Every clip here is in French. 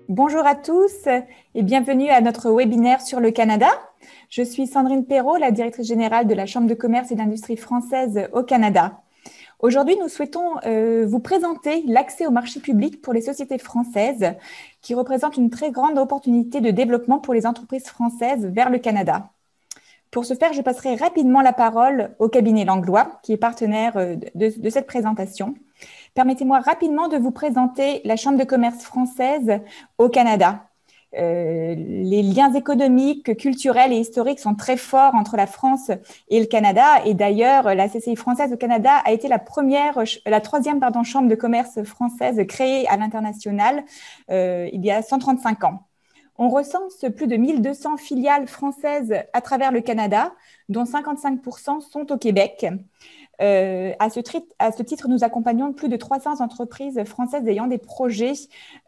Bonjour à tous et bienvenue à notre webinaire sur le Canada. Je suis Sandrine Perrault, la directrice générale de la Chambre de commerce et d'industrie française au Canada. Aujourd'hui, nous souhaitons vous présenter l'accès au marché public pour les sociétés françaises qui représente une très grande opportunité de développement pour les entreprises françaises vers le Canada. Pour ce faire, je passerai rapidement la parole au cabinet Langlois, qui est partenaire de cette présentation. Permettez-moi rapidement de vous présenter la Chambre de commerce française au Canada. Les liens économiques, culturels et historiques sont très forts entre la France et le Canada. Et d'ailleurs, la CCI française au Canada a été la troisième chambre de commerce française créée à l'international il y a 135 ans. On recense plus de 1200 filiales françaises à travers le Canada, dont 55% sont au Québec. À ce titre, nous accompagnons plus de 300 entreprises françaises ayant des projets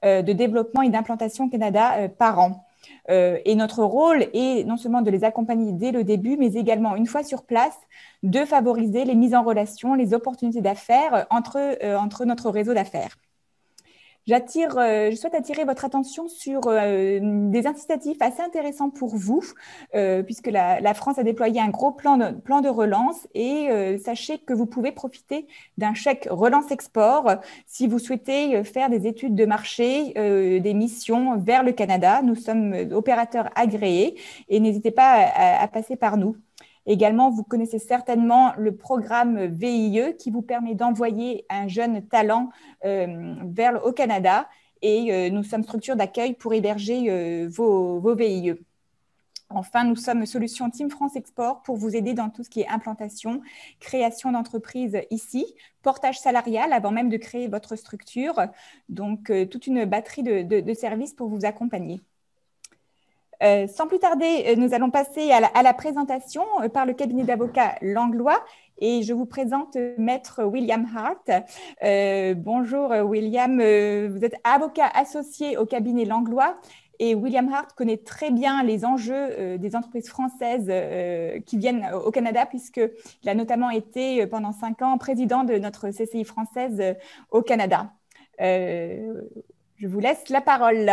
de développement et d'implantation au Canada par an. Et notre rôle est non seulement de les accompagner dès le début, mais également, une fois sur place, de favoriser les mises en relation, les opportunités d'affaires entre notre réseau d'affaires. Je souhaite attirer votre attention sur des incitatifs assez intéressants pour vous, puisque la France a déployé un gros plan de relance et sachez que vous pouvez profiter d'un chèque relance export si vous souhaitez faire des études de marché, des missions vers le Canada. Nous sommes opérateurs agréés et n'hésitez pas à passer par nous. Également, vous connaissez certainement le programme VIE qui vous permet d'envoyer un jeune talent au Canada et nous sommes structure d'accueil pour héberger vos VIE. Enfin, nous sommes Solutions Team France Export pour vous aider dans tout ce qui est implantation, création d'entreprise ici, portage salarial avant même de créer votre structure. Donc, toute une batterie de services pour vous accompagner. Sans plus tarder, nous allons passer à la présentation par le cabinet d'avocats Langlois et je vous présente Maître William Hart. Bonjour William, vous êtes avocat associé au cabinet Langlois et William Hart connaît très bien les enjeux des entreprises françaises qui viennent au Canada puisqu'il a notamment été pendant 5 ans président de notre CCI française au Canada. Je vous laisse la parole.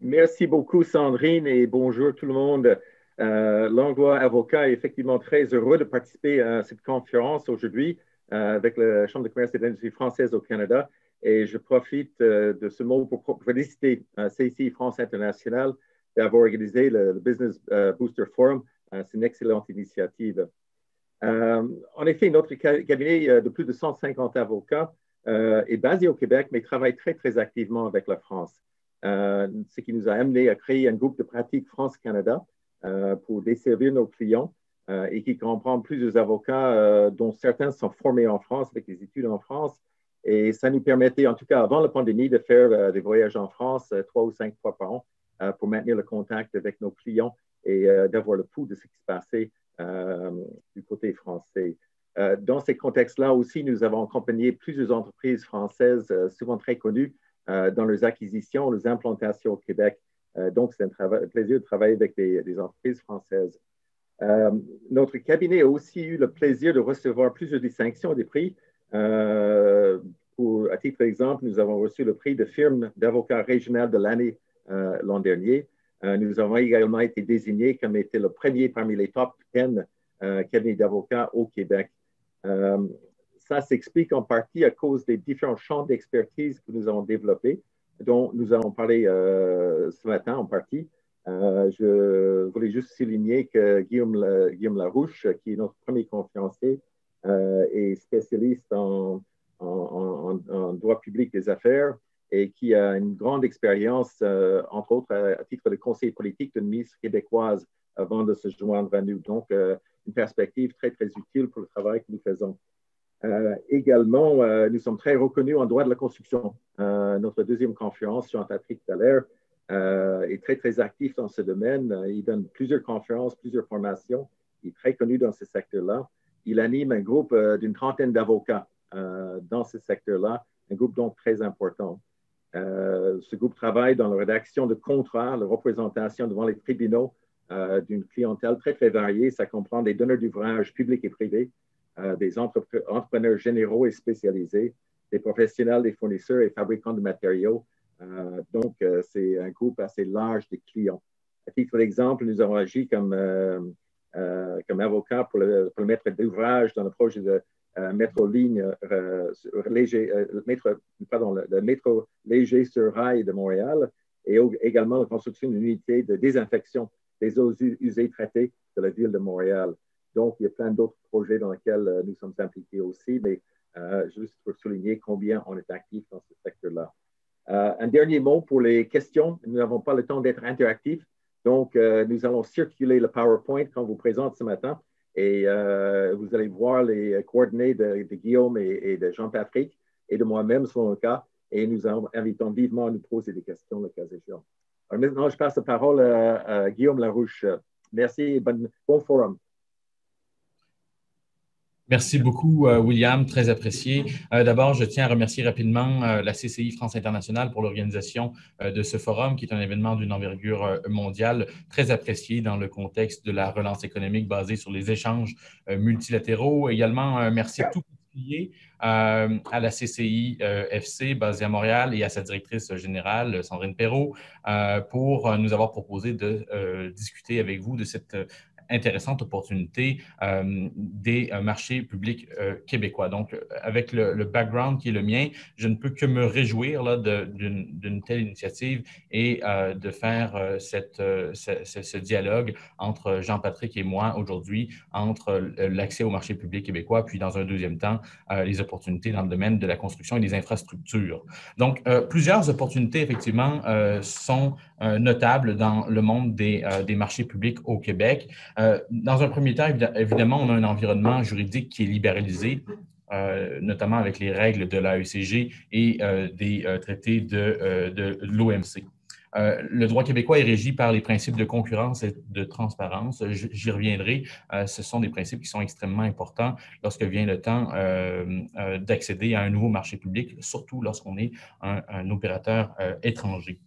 Merci beaucoup, Sandrine, et bonjour tout le monde. Langlois Avocat est effectivement très heureux de participer à cette conférence aujourd'hui avec la Chambre de commerce et d'industrie française au Canada. Et je profite de ce mot pour féliciter CCI France International d'avoir organisé le Business Booster Forum. C'est une excellente initiative. En effet, notre cabinet de plus de 150 avocats est basé au Québec, mais travaille très, très activement avec la France. Ce qui nous a amené à créer un groupe de pratique France-Canada pour desservir nos clients et qui comprend plusieurs avocats dont certains sont formés en France avec des études en France. Et ça nous permettait, en tout cas avant la pandémie, de faire des voyages en France 3 ou 5 fois par an pour maintenir le contact avec nos clients et d'avoir le pouls de ce qui se passait du côté français. Dans ces contextes-là aussi, nous avons accompagné plusieurs entreprises françaises souvent très connues dans leurs acquisitions, leurs implantations au Québec. Donc, c'est un plaisir de travailler avec des entreprises françaises. Notre cabinet a aussi eu le plaisir de recevoir plusieurs distinctions et des prix. À titre d'exemple, nous avons reçu le prix de firme d'avocat régional de l'année l'an dernier. Nous avons également été désignés comme étant le premier parmi les top 10 cabinets d'avocats au Québec. Ça s'explique en partie à cause des différents champs d'expertise que nous avons développés, dont nous allons parler ce matin en partie. Je voulais juste souligner que Guillaume Larouche, qui est notre premier conférencier, est spécialiste en droit public des affaires et qui a une grande expérience, entre autres, à titre de conseiller politique d'une ministre québécoise avant de se joindre à nous. Donc, une perspective très, très utile pour le travail que nous faisons. Également, nous sommes très reconnus en droit de la construction. Notre deuxième conférence, Jean-Patrick Dallaire, est très, très actif dans ce domaine. Il donne plusieurs conférences, plusieurs formations. Il est très connu dans ce secteur-là. Il anime un groupe d'une trentaine d'avocats dans ce secteur-là, un groupe donc très important. Ce groupe travaille dans la rédaction de contrats, la représentation devant les tribunaux d'une clientèle très, très variée. Ça comprend des donneurs d'ouvrages publics et privés, des entrepreneurs généraux et spécialisés, des professionnels, des fournisseurs et fabricants de matériaux, C'est un groupe assez large de clients. À titre d'exemple, nous avons agi comme avocat pour le maître d'ouvrage dans le projet de métro ligne léger, le métro léger sur rail de Montréal et également la construction d'une unité de désinfection des eaux usées traitées de la ville de Montréal. Donc, il y a plein d'autres projets dans lesquels nous sommes impliqués aussi, mais juste pour souligner combien on est actif dans ce secteur-là. Un dernier mot pour les questions. Nous n'avons pas le temps d'être interactifs. Donc, nous allons circuler le PowerPoint qu'on vous présente ce matin et vous allez voir les coordonnées de Guillaume et de Jean-Patrick et de moi-même, selon le cas, et nous invitons vivement à nous poser des questions le cas échéant. Alors maintenant, je passe la parole à Guillaume Larouche. Merci et bon forum. Merci beaucoup, William, très apprécié. D'abord, je tiens à remercier rapidement la CCI France Internationale pour l'organisation de ce forum, qui est un événement d'une envergure mondiale, très apprécié dans le contexte de la relance économique basée sur les échanges multilatéraux. Également, un merci tout particulier à la CCI FC basée à Montréal et à sa directrice générale, Sandrine Perrault, pour nous avoir proposé de discuter avec vous de cette intéressante opportunité des marchés publics québécois. Donc, avec le background qui est le mien, je ne peux que me réjouir d'une telle initiative et de faire ce dialogue entre Jean-Patrick et moi aujourd'hui, entre l'accès au marché public québécois, puis dans un deuxième temps, les opportunités dans le domaine de la construction et des infrastructures. Donc, plusieurs opportunités, effectivement, sont notables dans le monde des marchés publics au Québec. Dans un premier temps, évidemment, on a un environnement juridique qui est libéralisé, notamment avec les règles de l'AECG et des traités de l'OMC. Le droit québécois est régi par les principes de concurrence et de transparence. J'y reviendrai. Ce sont des principes qui sont extrêmement importants lorsque vient le temps d'accéder à un nouveau marché public, surtout lorsqu'on est un opérateur étranger.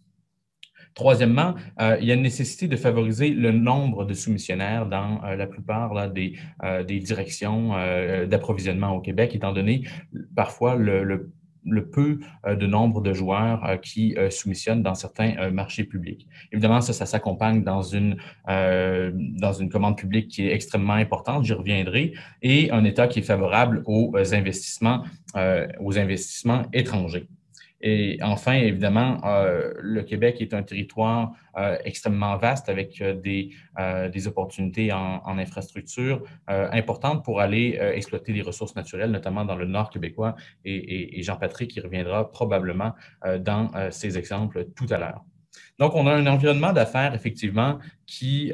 Troisièmement, il y a une nécessité de favoriser le nombre de soumissionnaires dans la plupart des directions d'approvisionnement au Québec, étant donné parfois le peu de nombre de joueurs qui soumissionnent dans certains marchés publics. Évidemment, ça s'accompagne dans une commande publique qui est extrêmement importante, j'y reviendrai, et un État qui est favorable aux investissements étrangers. Et enfin, évidemment, le Québec est un territoire extrêmement vaste avec des opportunités en infrastructure importantes pour aller exploiter les ressources naturelles, notamment dans le nord québécois. Et Jean-Patrick y reviendra probablement dans ces exemples tout à l'heure. Donc, on a un environnement d'affaires, effectivement, qui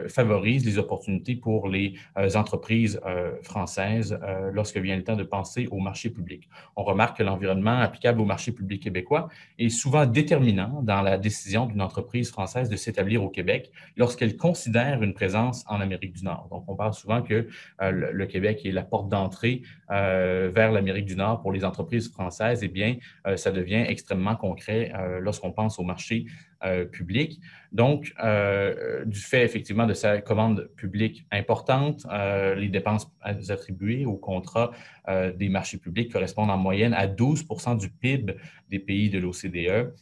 favorise les opportunités pour les entreprises françaises lorsque vient le temps de penser au marché public. On remarque que l'environnement applicable au marché public québécois est souvent déterminant dans la décision d'une entreprise française de s'établir au Québec lorsqu'elle considère une présence en Amérique du Nord. Donc, on parle souvent que le Québec est la porte d'entrée vers l'Amérique du Nord pour les entreprises françaises. Eh bien, ça devient extrêmement concret lorsqu'on pense au marché public. Donc, du fait effectivement de sa commande publique importante, les dépenses attribuées au contrat des marchés publics correspondent en moyenne à 12% du PIB des pays de l'OCDE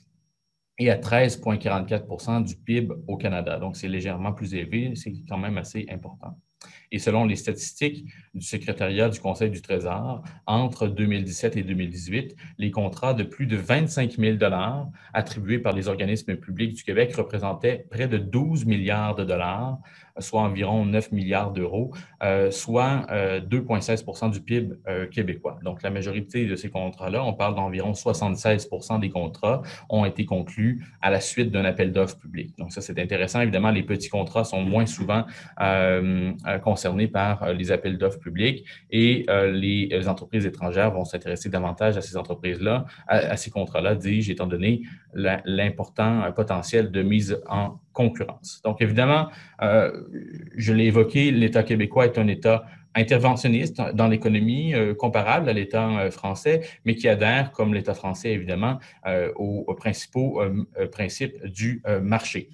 et à 13,44% du PIB au Canada. Donc, c'est légèrement plus élevé, c'est quand même assez important. Et selon les statistiques du secrétariat du Conseil du Trésor, entre 2017 et 2018, les contrats de plus de 25 000 $ attribués par les organismes publics du Québec représentaient près de 12 milliards de dollars, soit environ 9 milliards d'euros, soit 2,16% du PIB québécois. Donc, la majorité de ces contrats-là, on parle d'environ 76% des contrats, ont été conclus à la suite d'un appel d'offres public. Donc, ça, c'est intéressant. Évidemment, les petits contrats sont moins souvent concernés par les appels d'offres publics et les entreprises étrangères vont s'intéresser davantage à ces entreprises-là, à ces contrats-là, dis-je, étant donné l'important potentiel de mise en concurrence. Donc, évidemment, je l'ai évoqué, l'État québécois est un État interventionniste dans l'économie, comparable à l'État français, mais qui adhère, comme l'État français, évidemment, aux principaux principes du marché.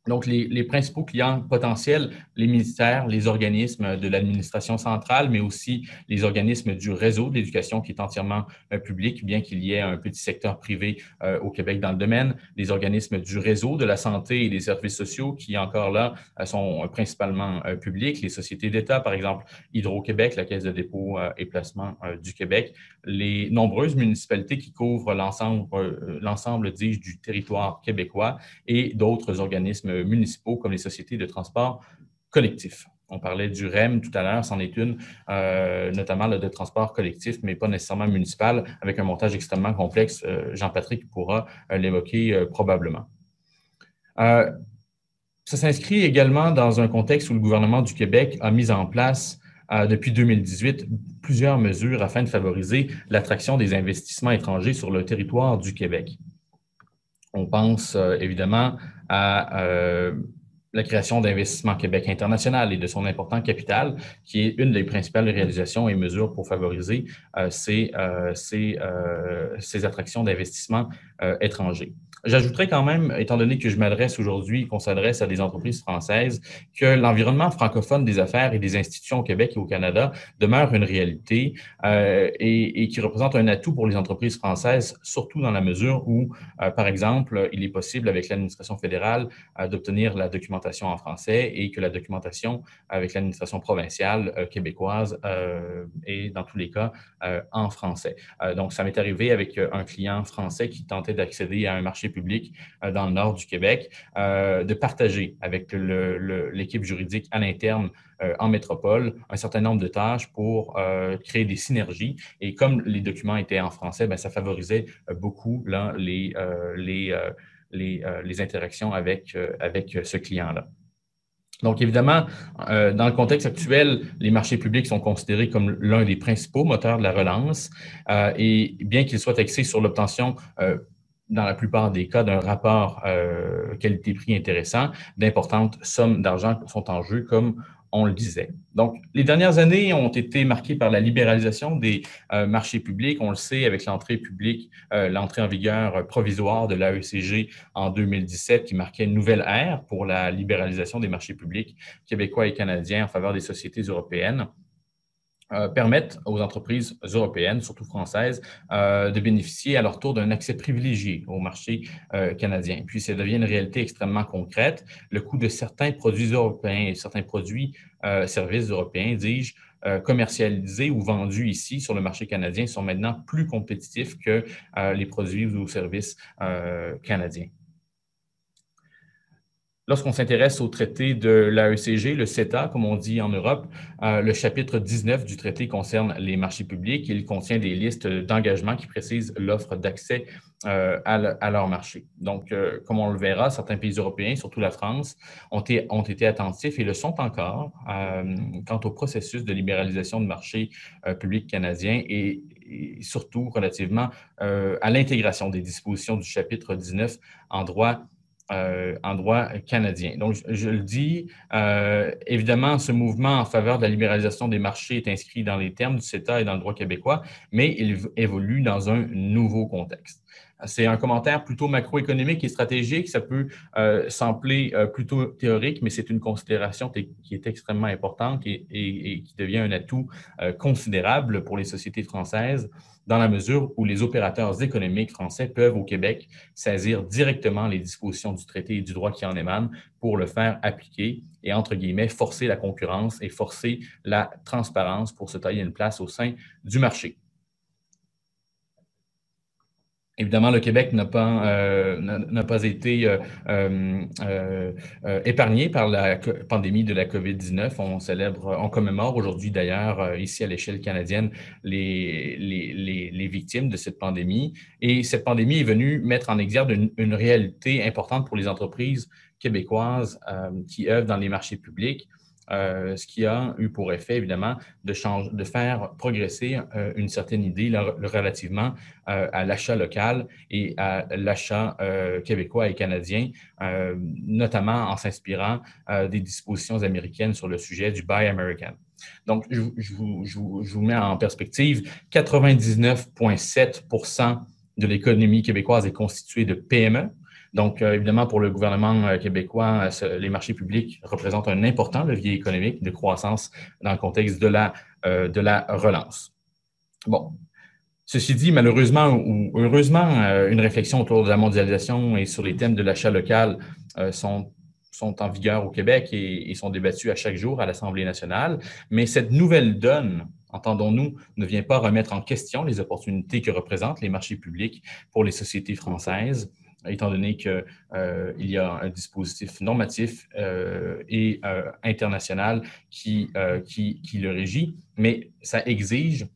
Donc, les principaux clients potentiels, les ministères, les organismes de l'administration centrale, mais aussi les organismes du réseau de l'éducation qui est entièrement public, bien qu'il y ait un petit secteur privé au Québec dans le domaine, les organismes du réseau de la santé et des services sociaux qui, encore là, sont principalement publics, les sociétés d'État, par exemple, Hydro-Québec, la Caisse de dépôt et placement du Québec, les nombreuses municipalités qui couvrent l'ensemble, dis-je, du territoire québécois et d'autres organismes municipaux comme les sociétés de transport collectif. On parlait du REM tout à l'heure, c'en est une, notamment de transport collectif, mais pas nécessairement municipal, avec un montage extrêmement complexe. Jean-Patrick pourra l'évoquer probablement. Ça s'inscrit également dans un contexte où le gouvernement du Québec a mis en place depuis 2018 plusieurs mesures afin de favoriser l'attraction des investissements étrangers sur le territoire du Québec. On pense évidemment à la création d'Investissement Québec International et de son important capital, qui est une des principales réalisations et mesures pour favoriser ces attractions d'investissement étrangers. J'ajouterais quand même, étant donné que je m'adresse aujourd'hui, qu'on s'adresse à des entreprises françaises, que l'environnement francophone des affaires et des institutions au Québec et au Canada demeure une réalité et qui représente un atout pour les entreprises françaises, surtout dans la mesure où, par exemple, il est possible avec l'administration fédérale d'obtenir la documentation en français et que la documentation avec l'administration provinciale québécoise est dans tous les cas en français. Donc, ça m'est arrivé avec un client français qui tentait d'accéder à un marché public dans le nord du Québec, de partager avec l'équipe juridique à l'interne en métropole un certain nombre de tâches pour créer des synergies. Et comme les documents étaient en français, bien, ça favorisait beaucoup là, les interactions avec ce client-là. Donc, évidemment, dans le contexte actuel, les marchés publics sont considérés comme l'un des principaux moteurs de la relance et bien qu'ils soient axés sur l'obtention dans la plupart des cas, d'un rapport qualité-prix intéressant, d'importantes sommes d'argent sont en jeu, comme on le disait. Donc, les dernières années ont été marquées par la libéralisation des marchés publics. On le sait avec l'entrée en vigueur provisoire de l'AECG en 2017 qui marquait une nouvelle ère pour la libéralisation des marchés publics québécois et canadiens en faveur des sociétés européennes. Permettent aux entreprises européennes, surtout françaises, de bénéficier à leur tour d'un accès privilégié au marché canadien. Puis, ça devient une réalité extrêmement concrète. Le coût de certains produits européens et certains produits, services européens, dis-je, commercialisés ou vendus ici sur le marché canadien sont maintenant plus compétitifs que les produits ou services canadiens. Lorsqu'on s'intéresse au traité de l'AECG, le CETA, comme on dit en Europe, le chapitre 19 du traité concerne les marchés publics. Il contient des listes d'engagements qui précisent l'offre d'accès à leur marché. Donc, comme on le verra, certains pays européens, surtout la France, ont été attentifs et le sont encore quant au processus de libéralisation de marché public canadien et surtout relativement à l'intégration des dispositions du chapitre 19 en droit canadien. Donc, je le dis, évidemment, ce mouvement en faveur de la libéralisation des marchés est inscrit dans les termes du CETA et dans le droit québécois, mais il évolue dans un nouveau contexte. C'est un commentaire plutôt macroéconomique et stratégique. Ça peut sembler plutôt théorique, mais c'est une considération qui est extrêmement importante et qui devient un atout considérable pour les sociétés françaises dans la mesure où les opérateurs économiques français peuvent au Québec saisir directement les dispositions du traité et du droit qui en émanent pour le faire appliquer et, entre guillemets, forcer la concurrence et forcer la transparence pour se tailler une place au sein du marché. Évidemment, le Québec n'a pas été épargné par la pandémie de la COVID-19. On commémore aujourd'hui d'ailleurs ici à l'échelle canadienne les victimes de cette pandémie. Et cette pandémie est venue mettre en exergue une réalité importante pour les entreprises québécoises qui œuvrent dans les marchés publics. Ce qui a eu pour effet, évidemment, de faire progresser une certaine idée relativement à l'achat local et à l'achat québécois et canadien, notamment en s'inspirant des dispositions américaines sur le sujet du Buy American. Donc, je vous mets en perspective, 99,7% de l'économie québécoise est constituée de PME. Donc, évidemment, pour le gouvernement québécois, les marchés publics représentent un important levier économique de croissance dans le contexte de la relance. Bon. Ceci dit, malheureusement ou heureusement, une réflexion autour de la mondialisation et sur les thèmes de l'achat local sont en vigueur au Québec et sont débattus à chaque jour à l'Assemblée nationale. Mais cette nouvelle donne, entendons-nous, ne vient pas remettre en question les opportunités que représentent les marchés publics pour les sociétés françaises, étant donné qu'il y a un dispositif normatif et international qui le régit, mais ça exige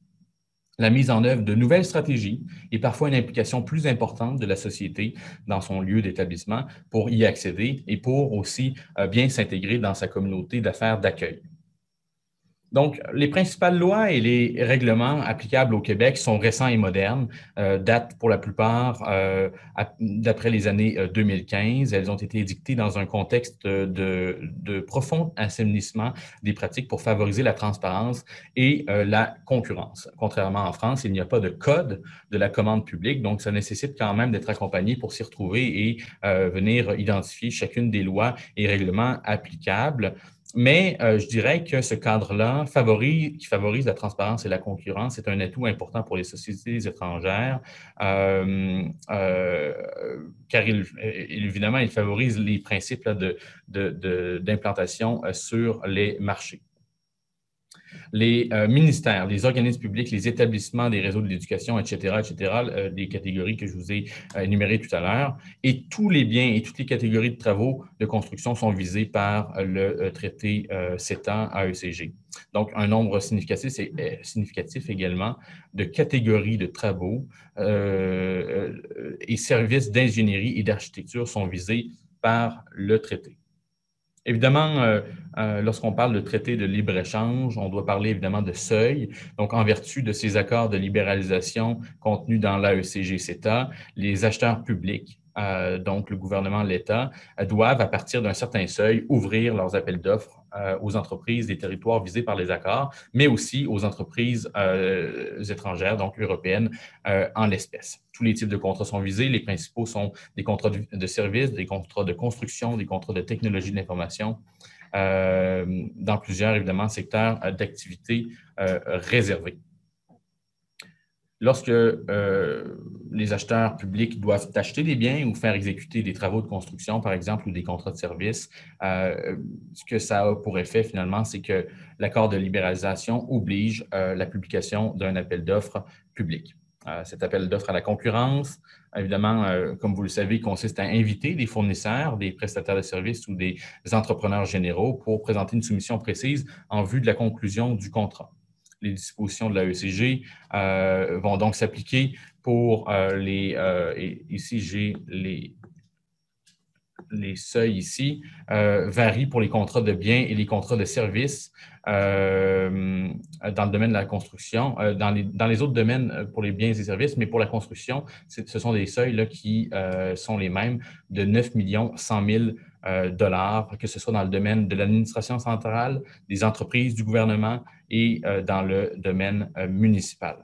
la mise en œuvre de nouvelles stratégies et parfois une implication plus importante de la société dans son lieu d'établissement pour y accéder et pour aussi bien s'intégrer dans sa communauté d'affaires d'accueil. Donc, les principales lois et les règlements applicables au Québec sont récents et modernes, datent pour la plupart d'après les années 2015. Elles ont été édictées dans un contexte de profond assainissement des pratiques pour favoriser la transparence et la concurrence. Contrairement en France, il n'y a pas de code de la commande publique, donc ça nécessite quand même d'être accompagné pour s'y retrouver et venir identifier chacune des lois et règlements applicables. Mais je dirais que ce cadre-là, qui favorise la transparence et la concurrence, est un atout important pour les sociétés étrangères, car évidemment, il favorise les principes là, d'implantation sur les marchés. Les ministères, les organismes publics, les établissements des réseaux de l'éducation, etc., des catégories que je vous ai énumérées tout à l'heure, et tous les biens et toutes les catégories de travaux de construction sont visés par le traité CETA-AECG. Donc, un nombre significatif également de catégories de travaux et services d'ingénierie et d'architecture sont visés par le traité. Évidemment, lorsqu'on parle de traité de libre-échange, on doit parler évidemment de seuil. Donc, en vertu de ces accords de libéralisation contenus dans l'AECG-CETA, les acheteurs publics, donc le gouvernement, l'État, doivent, à partir d'un certain seuil, ouvrir leurs appels d'offres aux entreprises des territoires visés par les accords, mais aussi aux entreprises étrangères, donc européennes, en l'espèce. Tous les types de contrats sont visés. Les principaux sont des contrats de services, des contrats de construction, des contrats de technologie de l'information, dans plusieurs, évidemment, secteurs d'activité réservés. Lorsque les acheteurs publics doivent acheter des biens ou faire exécuter des travaux de construction, par exemple, ou des contrats de service, ce que ça a pour effet, finalement, c'est que l'accord de libéralisation oblige la publication d'un appel d'offres public. Cet appel d'offres à la concurrence, évidemment, comme vous le savez, consiste à inviter des fournisseurs, des prestataires de services ou des entrepreneurs généraux pour présenter une soumission précise en vue de la conclusion du contrat. Les dispositions de l'AECG vont donc s'appliquer pour ici, j'ai les seuils ici, varient pour les contrats de biens et les contrats de services dans le domaine de la construction. Dans les autres domaines pour les biens et services, mais pour la construction, ce sont des seuils là, qui sont les mêmes de 9 100 000 $, que ce soit dans le domaine de l'administration centrale, des entreprises, du gouvernement et dans le domaine municipal.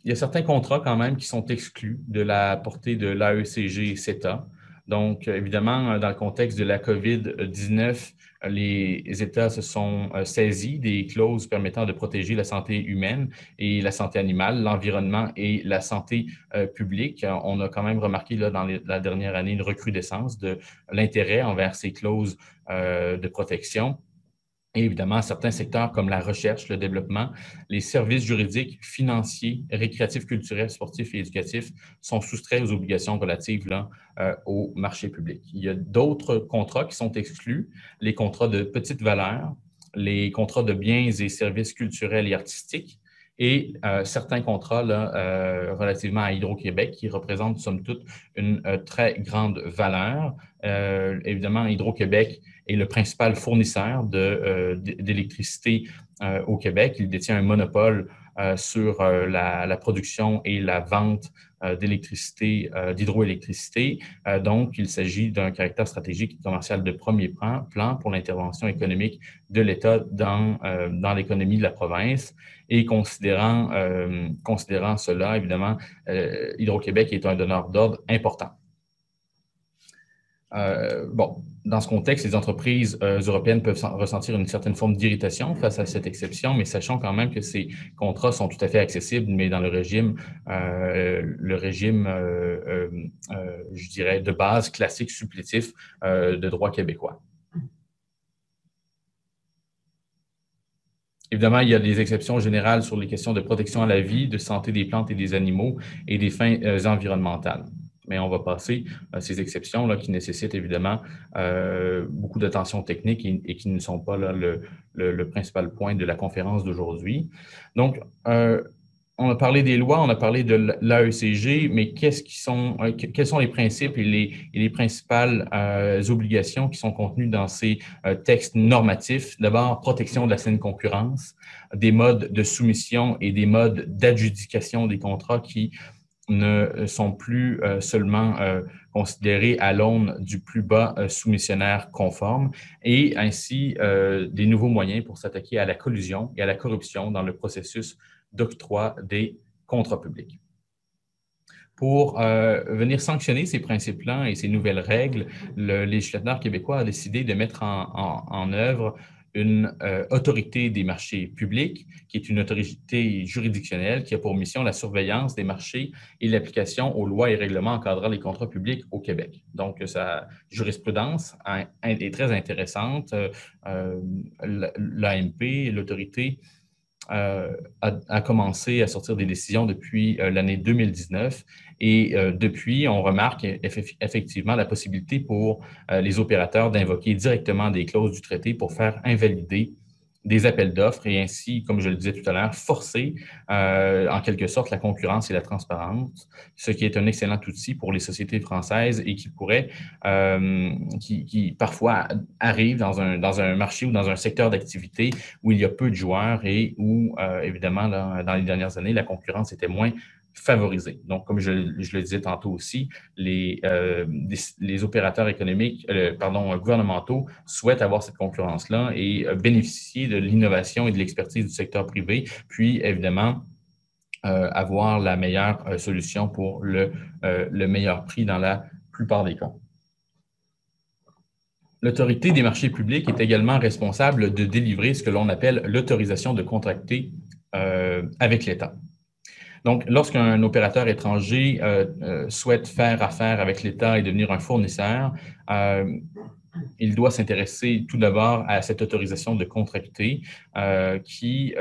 Il y a certains contrats quand même qui sont exclus de la portée de l'AECG et CETA. Donc, évidemment, dans le contexte de la COVID-19, les États se sont saisis des clauses permettant de protéger la santé humaine et la santé animale, l'environnement et la santé publique. On a quand même remarqué là, dans la dernière année une recrudescence de l'intérêt envers ces clauses de protection. Et évidemment, certains secteurs comme la recherche, le développement, les services juridiques, financiers, récréatifs, culturels, sportifs et éducatifs sont soustraits aux obligations relatives là, au marché public. Il y a d'autres contrats qui sont exclus, les contrats de petite valeur, les contrats de biens et services culturels et artistiques, et certains contrats là, relativement à Hydro-Québec qui représentent, somme toute, une très grande valeur. Évidemment, Hydro-Québec est le principal fournisseur d'électricité au Québec. Il détient un monopole sur la production et la vente d'électricité, d'hydroélectricité. Donc, il s'agit d'un caractère stratégique et commercial de premier plan pour l'intervention économique de l'État dans l'économie de la province. Et considérant cela, évidemment, Hydro-Québec est un donneur d'ordre important. Bon, dans ce contexte, les entreprises européennes peuvent ressentir une certaine forme d'irritation face à cette exception, mais sachant quand même que ces contrats sont tout à fait accessibles, mais dans le régime, je dirais, de base classique supplétif de droit québécois. Évidemment, il y a des exceptions générales sur les questions de protection à la vie, de santé des plantes et des animaux et des fins environnementales. Mais on va passer à ces exceptions-là qui nécessitent évidemment beaucoup d'attention technique et qui ne sont pas là, le principal point de la conférence d'aujourd'hui. Donc, on a parlé des lois, on a parlé de l'AECG, mais quels sont les principes et les principales obligations qui sont contenues dans ces textes normatifs? D'abord, protection de la saine concurrence, des modes de soumission et des modes d'adjudication des contrats qui ne sont plus seulement considérés à l'aune du plus bas soumissionnaire conforme, et ainsi des nouveaux moyens pour s'attaquer à la collusion et à la corruption dans le processus d'octroi des contrats publics. Pour venir sanctionner ces principes-là et ces nouvelles règles, le législateur québécois a décidé de mettre en œuvre une autorité des marchés publics, qui est une autorité juridictionnelle qui a pour mission la surveillance des marchés et l'application aux lois et règlements encadrant les contrats publics au Québec. Donc, sa jurisprudence est très intéressante. L'AMP, l'autorité, a commencé à sortir des décisions depuis l'année 2019 et depuis, on remarque effectivement la possibilité pour les opérateurs d'invoquer directement des clauses du traité pour faire invalider des appels d'offres et ainsi, comme je le disais tout à l'heure, forcer en quelque sorte la concurrence et la transparence, ce qui est un excellent outil pour les sociétés françaises et qui pourrait, qui parfois arrive dans un marché ou dans un secteur d'activité où il y a peu de joueurs et où, évidemment, dans les dernières années, la concurrence était moins favorisée. Donc, comme je le disais tantôt aussi, les opérateurs économiques, gouvernementaux souhaitent avoir cette concurrence-là et bénéficier de l'innovation et de l'expertise du secteur privé, puis évidemment, avoir la meilleure solution pour le meilleur prix dans la plupart des cas. L'autorité des marchés publics est également responsable de délivrer ce que l'on appelle l'autorisation de contracter avec l'État. Donc, lorsqu'un opérateur étranger souhaite faire affaire avec l'État et devenir un fournisseur, il doit s'intéresser tout d'abord à cette autorisation de contracter qui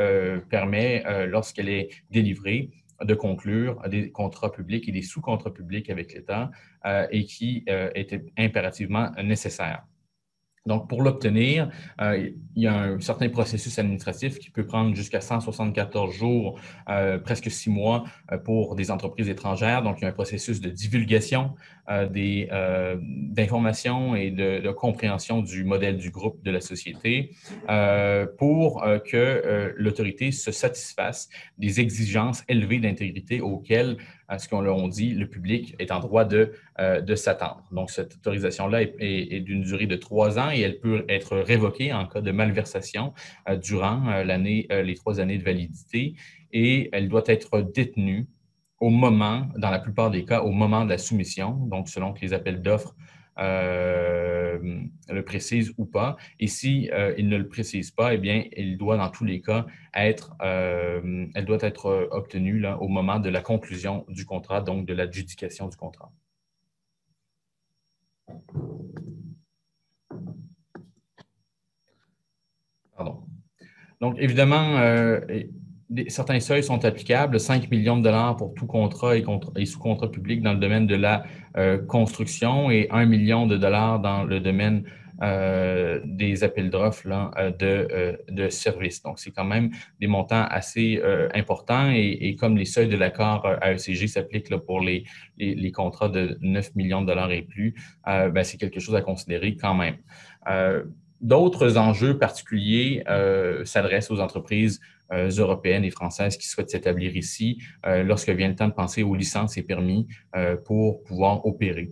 permet, lorsqu'elle est délivrée, de conclure des contrats publics et des sous-contrats publics avec l'État et qui est impérativement nécessaire. Donc, pour l'obtenir, il y a un certain processus administratif qui peut prendre jusqu'à 174 jours, presque 6 mois pour des entreprises étrangères. Donc, il y a un processus de divulgation d'informations et de compréhension du modèle du groupe de la société pour que l'autorité se satisfasse des exigences élevées d'intégrité auxquelles, ce qu'on leur dit, le public est en droit de s'attendre. Donc, cette autorisation-là est d'une durée de 3 ans et elle peut être révoquée en cas de malversation durant les 3 années de validité et elle doit être détenue au moment, dans la plupart des cas, au moment de la soumission, donc selon que les appels d'offres le précisent ou pas. Et si il ne le précise pas, eh bien, il doit dans tous les cas elle doit être obtenue là, au moment de la conclusion du contrat, donc de l'adjudication du contrat. Pardon. Donc, évidemment, certains seuils sont applicables, 5 millions de dollars pour tout contrat et sous-contrat public dans le domaine de la construction et 1 million de dollars dans le domaine des appels d'offres de services. Donc, c'est quand même des montants assez importants et comme les seuils de l'accord AECG s'appliquent pour les contrats de 9 millions de dollars et plus, c'est quelque chose à considérer quand même. D'autres enjeux particuliers s'adressent aux entreprises européennes et françaises qui souhaitent s'établir ici lorsque vient le temps de penser aux licences et permis pour pouvoir opérer.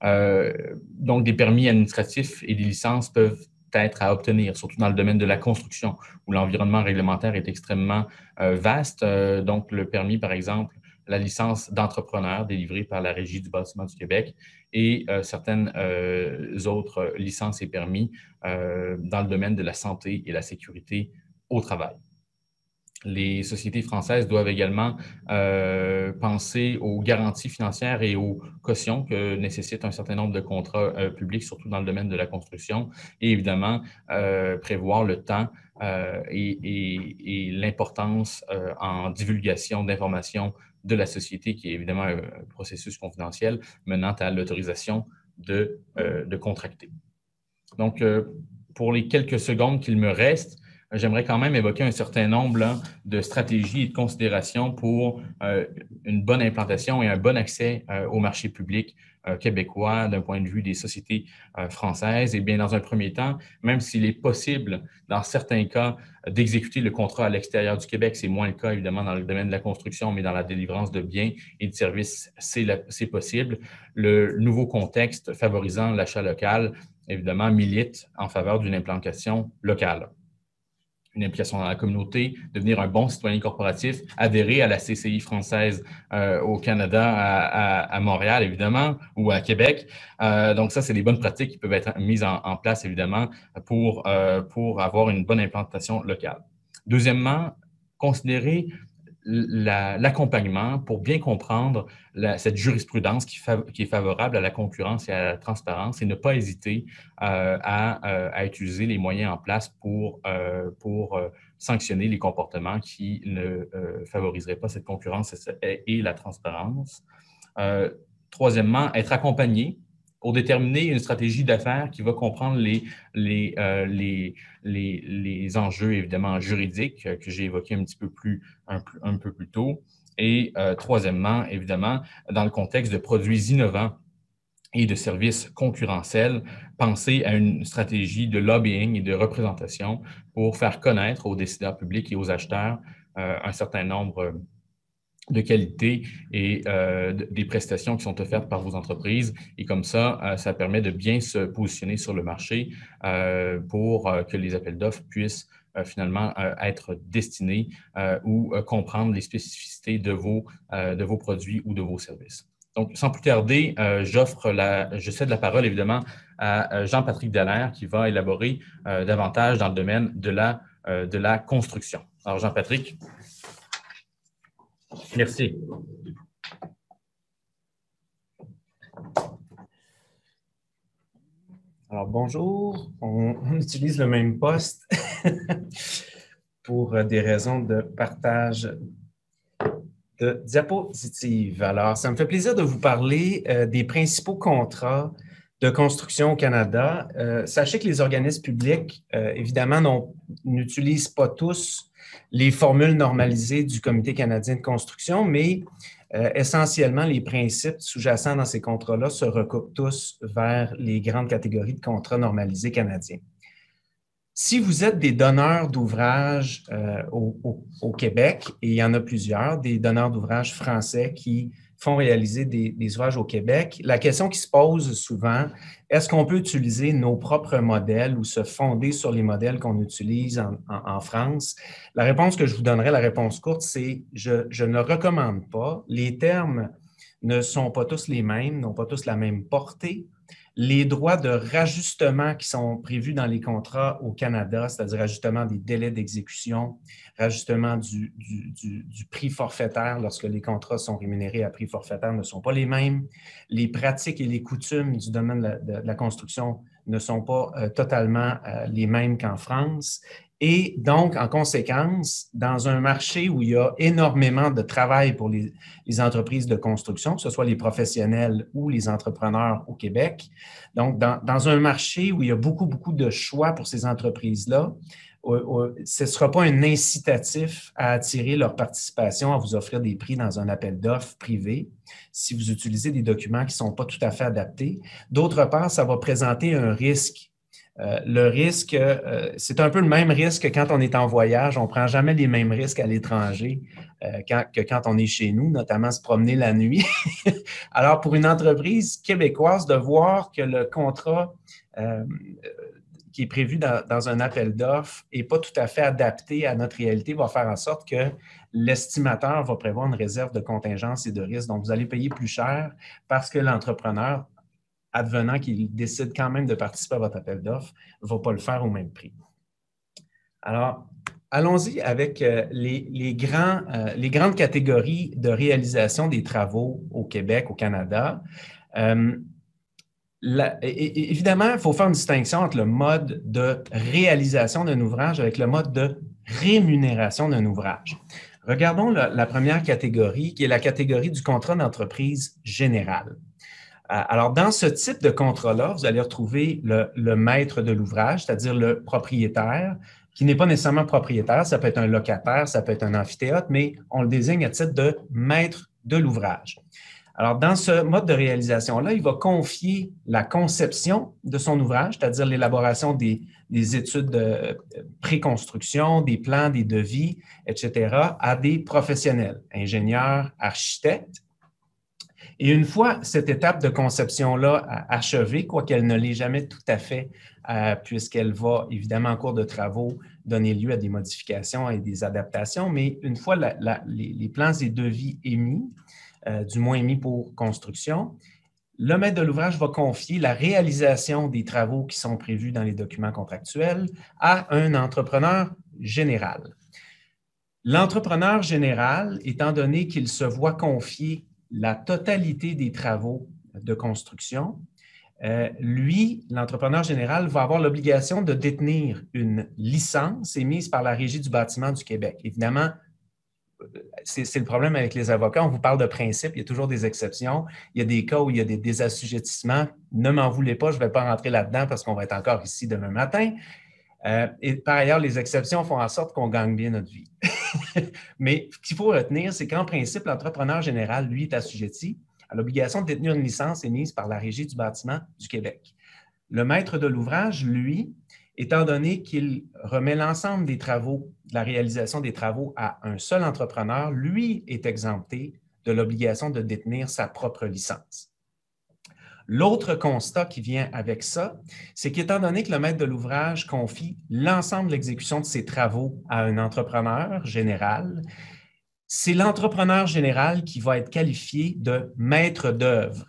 Donc, des permis administratifs et des licences peuvent être à obtenir, surtout dans le domaine de la construction, où l'environnement réglementaire est extrêmement vaste. Donc, le permis, par exemple, la licence d'entrepreneur délivrée par la Régie du bâtiment du Québec et certaines autres licences et permis dans le domaine de la santé et la sécurité au travail. Les sociétés françaises doivent également penser aux garanties financières et aux cautions que nécessitent un certain nombre de contrats publics, surtout dans le domaine de la construction, et évidemment prévoir le temps et l'importance en divulgation d'informations de la société, qui est évidemment un processus confidentiel menant à l'autorisation de contracter. Donc, pour les quelques secondes qu'il me reste, j'aimerais quand même évoquer un certain nombre là, de stratégies et de considérations pour une bonne implantation et un bon accès au marché public québécois d'un point de vue des sociétés françaises. Et bien, dans un premier temps, même s'il est possible, dans certains cas, d'exécuter le contrat à l'extérieur du Québec, c'est moins le cas, évidemment, dans le domaine de la construction, mais dans la délivrance de biens et de services, c'est possible. Le nouveau contexte favorisant l'achat local, évidemment, milite en faveur d'une implantation locale. Une implication dans la communauté, devenir un bon citoyen corporatif, adhérer à la CCI française au Canada, à Montréal, évidemment, ou à Québec. Donc, ça, c'est des bonnes pratiques qui peuvent être mises en place, évidemment, pour avoir une bonne implantation locale. Deuxièmement, considérer l'accompagnement pour bien comprendre cette jurisprudence qui est favorable à la concurrence et à la transparence et ne pas hésiter à utiliser les moyens en place pour sanctionner les comportements qui ne favoriseraient pas cette concurrence et la transparence. Troisièmement, être accompagné pour déterminer une stratégie d'affaires qui va comprendre les enjeux, évidemment, juridiques que j'ai évoqués un peu plus tôt. Et troisièmement, évidemment, dans le contexte de produits innovants et de services concurrentiels, penser à une stratégie de lobbying et de représentation pour faire connaître aux décideurs publics et aux acheteurs un certain nombre de qualité et des prestations qui sont offertes par vos entreprises. Et comme ça, ça permet de bien se positionner sur le marché pour que les appels d'offres puissent finalement être destinés ou comprendre les spécificités de vos produits ou de vos services. Donc, sans plus tarder, je cède la parole évidemment à Jean-Patrick Dallaire qui va élaborer davantage dans le domaine de la construction. Alors, Jean-Patrick. Merci. Alors, bonjour. On utilise le même poste pour des raisons de partage de diapositives. Alors, ça me fait plaisir de vous parler des principaux contrats de construction au Canada. Sachez que les organismes publics, évidemment, n'utilisent pas tous les formules normalisées du Comité canadien de construction, mais essentiellement, les principes sous-jacents dans ces contrats-là se recoupent tous vers les grandes catégories de contrats normalisés canadiens. Si vous êtes des donneurs d'ouvrages au Québec, et il y en a plusieurs, des donneurs d'ouvrages français qui font réaliser des ouvrages au Québec, la question qui se pose souvent, est-ce qu'on peut utiliser nos propres modèles ou se fonder sur les modèles qu'on utilise en France? La réponse que je vous donnerai, la réponse courte, c'est je ne le recommande pas. Les termes ne sont pas tous les mêmes, n'ont pas tous la même portée. Les droits de rajustement qui sont prévus dans les contrats au Canada, c'est-à-dire rajustement des délais d'exécution, rajustement du prix forfaitaire lorsque les contrats sont rémunérés à prix forfaitaire ne sont pas les mêmes. Les pratiques et les coutumes du domaine de la construction ne sont pas totalement les mêmes qu'en France. Et donc, en conséquence, dans un marché où il y a énormément de travail pour les entreprises de construction, que ce soit les professionnels ou les entrepreneurs au Québec, donc dans un marché où il y a beaucoup de choix pour ces entreprises-là, ce ne sera pas un incitatif à attirer leur participation, à vous offrir des prix dans un appel d'offres privé si vous utilisez des documents qui ne sont pas tout à fait adaptés. D'autre part, ça va présenter un risque. Le risque, c'est un peu le même risque que quand on est en voyage. On ne prend jamais les mêmes risques à l'étranger que quand on est chez nous, notamment se promener la nuit. Alors, pour une entreprise québécoise, de voir que le contrat qui est prévu dans un appel d'offres n'est pas tout à fait adapté à notre réalité va faire en sorte que l'estimateur va prévoir une réserve de contingence et de risque. Donc, vous allez payer plus cher parce que l'entrepreneur, advenant qu'il décide quand même de participer à votre appel d'offres, ne va pas le faire au même prix. Alors, allons-y avec les grandes catégories de réalisation des travaux au Québec, au Canada. Évidemment, il faut faire une distinction entre le mode de réalisation d'un ouvrage avec le mode de rémunération d'un ouvrage. Regardons la première catégorie, qui est la catégorie du contrat d'entreprise général. Alors, dans ce type de contrat-là, vous allez retrouver le maître de l'ouvrage, c'est-à-dire le propriétaire, qui n'est pas nécessairement propriétaire, ça peut être un locataire, ça peut être un amphithéâtre, mais on le désigne à titre de maître de l'ouvrage. Alors, dans ce mode de réalisation-là, il va confier la conception de son ouvrage, c'est-à-dire l'élaboration des études de préconstruction, des plans, des devis, etc., à des professionnels, ingénieurs, architectes. Et une fois cette étape de conception-là achevée, quoiqu'elle ne l'est jamais tout à fait, puisqu'elle va évidemment en cours de travaux donner lieu à des modifications et des adaptations, mais une fois les plans et devis émis, du moins émis pour construction, le maître de l'ouvrage va confier la réalisation des travaux qui sont prévus dans les documents contractuels à un entrepreneur général. L'entrepreneur général, étant donné qu'il se voit confier la totalité des travaux de construction, lui, l'entrepreneur général, va avoir l'obligation de détenir une licence émise par la Régie du bâtiment du Québec. Évidemment, c'est le problème avec les avocats. On vous parle de principe, il y a toujours des exceptions. Il y a des cas où il y a des désassujettissements. Ne m'en voulez pas, je ne vais pas rentrer là-dedans parce qu'on va être encore ici demain matin. Et par ailleurs, les exceptions font en sorte qu'on gagne bien notre vie. Mais ce qu'il faut retenir, c'est qu'en principe, l'entrepreneur général, lui, est assujetti à l'obligation de détenir une licence émise par la Régie du bâtiment du Québec. Le maître de l'ouvrage, lui, étant donné qu'il remet l'ensemble des travaux, de la réalisation des travaux à un seul entrepreneur, lui est exempté de l'obligation de détenir sa propre licence. L'autre constat qui vient avec ça, c'est qu'étant donné que le maître de l'ouvrage confie l'ensemble de l'exécution de ses travaux à un entrepreneur général, c'est l'entrepreneur général qui va être qualifié de maître d'œuvre.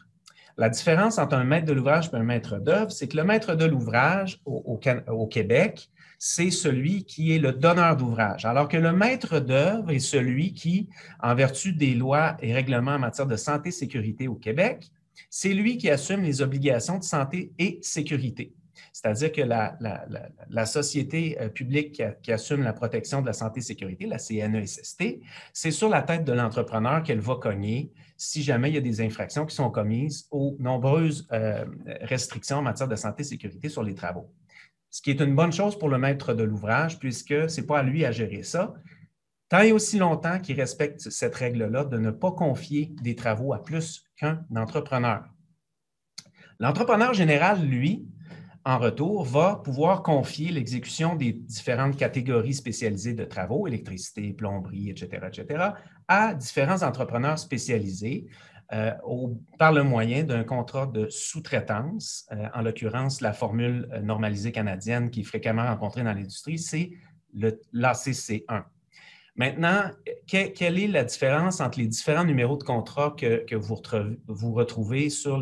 La différence entre un maître de l'ouvrage et un maître d'œuvre, c'est que le maître de l'ouvrage au Québec, c'est celui qui est le donneur d'ouvrage, alors que le maître d'œuvre est celui qui, en vertu des lois et règlements en matière de santé et sécurité au Québec, c'est lui qui assume les obligations de santé et sécurité. C'est-à-dire que la société publique qui assume la protection de la santé et sécurité, la CNESST, c'est sur la tête de l'entrepreneur qu'elle va cogner si jamais il y a des infractions qui sont commises aux nombreuses restrictions en matière de santé et sécurité sur les travaux. Ce qui est une bonne chose pour le maître de l'ouvrage, puisque ce n'est pas à lui à gérer ça, tant et aussi longtemps qu'il respecte cette règle-là de ne pas confier des travaux à plus qu'un entrepreneur. L'entrepreneur général, lui, en retour, va pouvoir confier l'exécution des différentes catégories spécialisées de travaux, électricité, plomberie, etc., à différents entrepreneurs spécialisés par le moyen d'un contrat de sous-traitance. En l'occurrence, la formule normalisée canadienne qui est fréquemment rencontrée dans l'industrie, c'est l'ACC1. Maintenant, quelle est la différence entre les différents numéros de contrat que vous retrouvez sur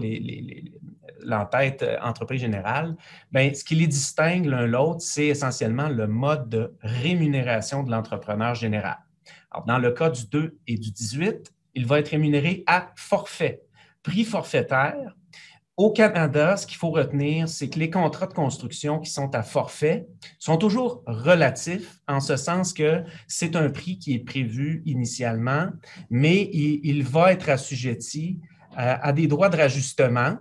l'entête entreprise générale? Bien, ce qui les distingue l'un l'autre, c'est essentiellement le mode de rémunération de l'entrepreneur général. Alors, dans le cas du 2 et du 18, il va être rémunéré à forfait, prix forfaitaire. Au Canada, ce qu'il faut retenir, c'est que les contrats de construction qui sont à forfait sont toujours relatifs, en ce sens que c'est un prix qui est prévu initialement, mais il va être assujetti à des droits de rajustement.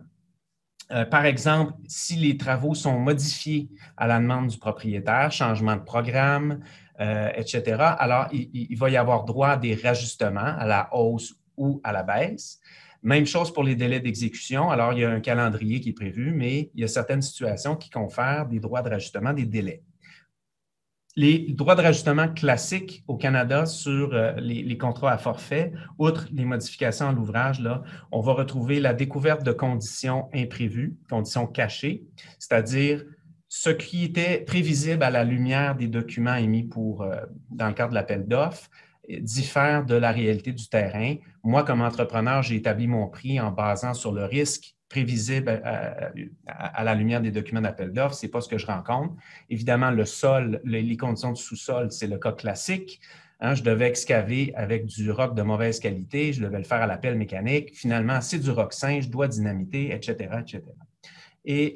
Par exemple, si les travaux sont modifiés à la demande du propriétaire, changement de programme, etc., alors il va y avoir droit à des rajustements à la hausse ou à la baisse. Même chose pour les délais d'exécution. Alors, il y a un calendrier qui est prévu, mais il y a certaines situations qui confèrent des droits de rajustement des délais. Les droits de rajustement classiques au Canada sur les contrats à forfait, outre les modifications à l'ouvrage, là, on va retrouver la découverte de conditions imprévues, conditions cachées, c'est-à-dire ce qui était prévisible à la lumière des documents émis dans le cadre de l'appel d'offres diffère de la réalité du terrain. Moi, comme entrepreneur, j'ai établi mon prix en basant sur le risque prévisible à la lumière des documents d'appel d'offres. Ce n'est pas ce que je rencontre. Évidemment, le sol, les conditions du sous-sol, c'est le cas classique. Je devais excaver avec du roc de mauvaise qualité, je devais le faire à la pelle mécanique. Finalement, c'est du roc sain, je dois dynamiter, etc., etc. Et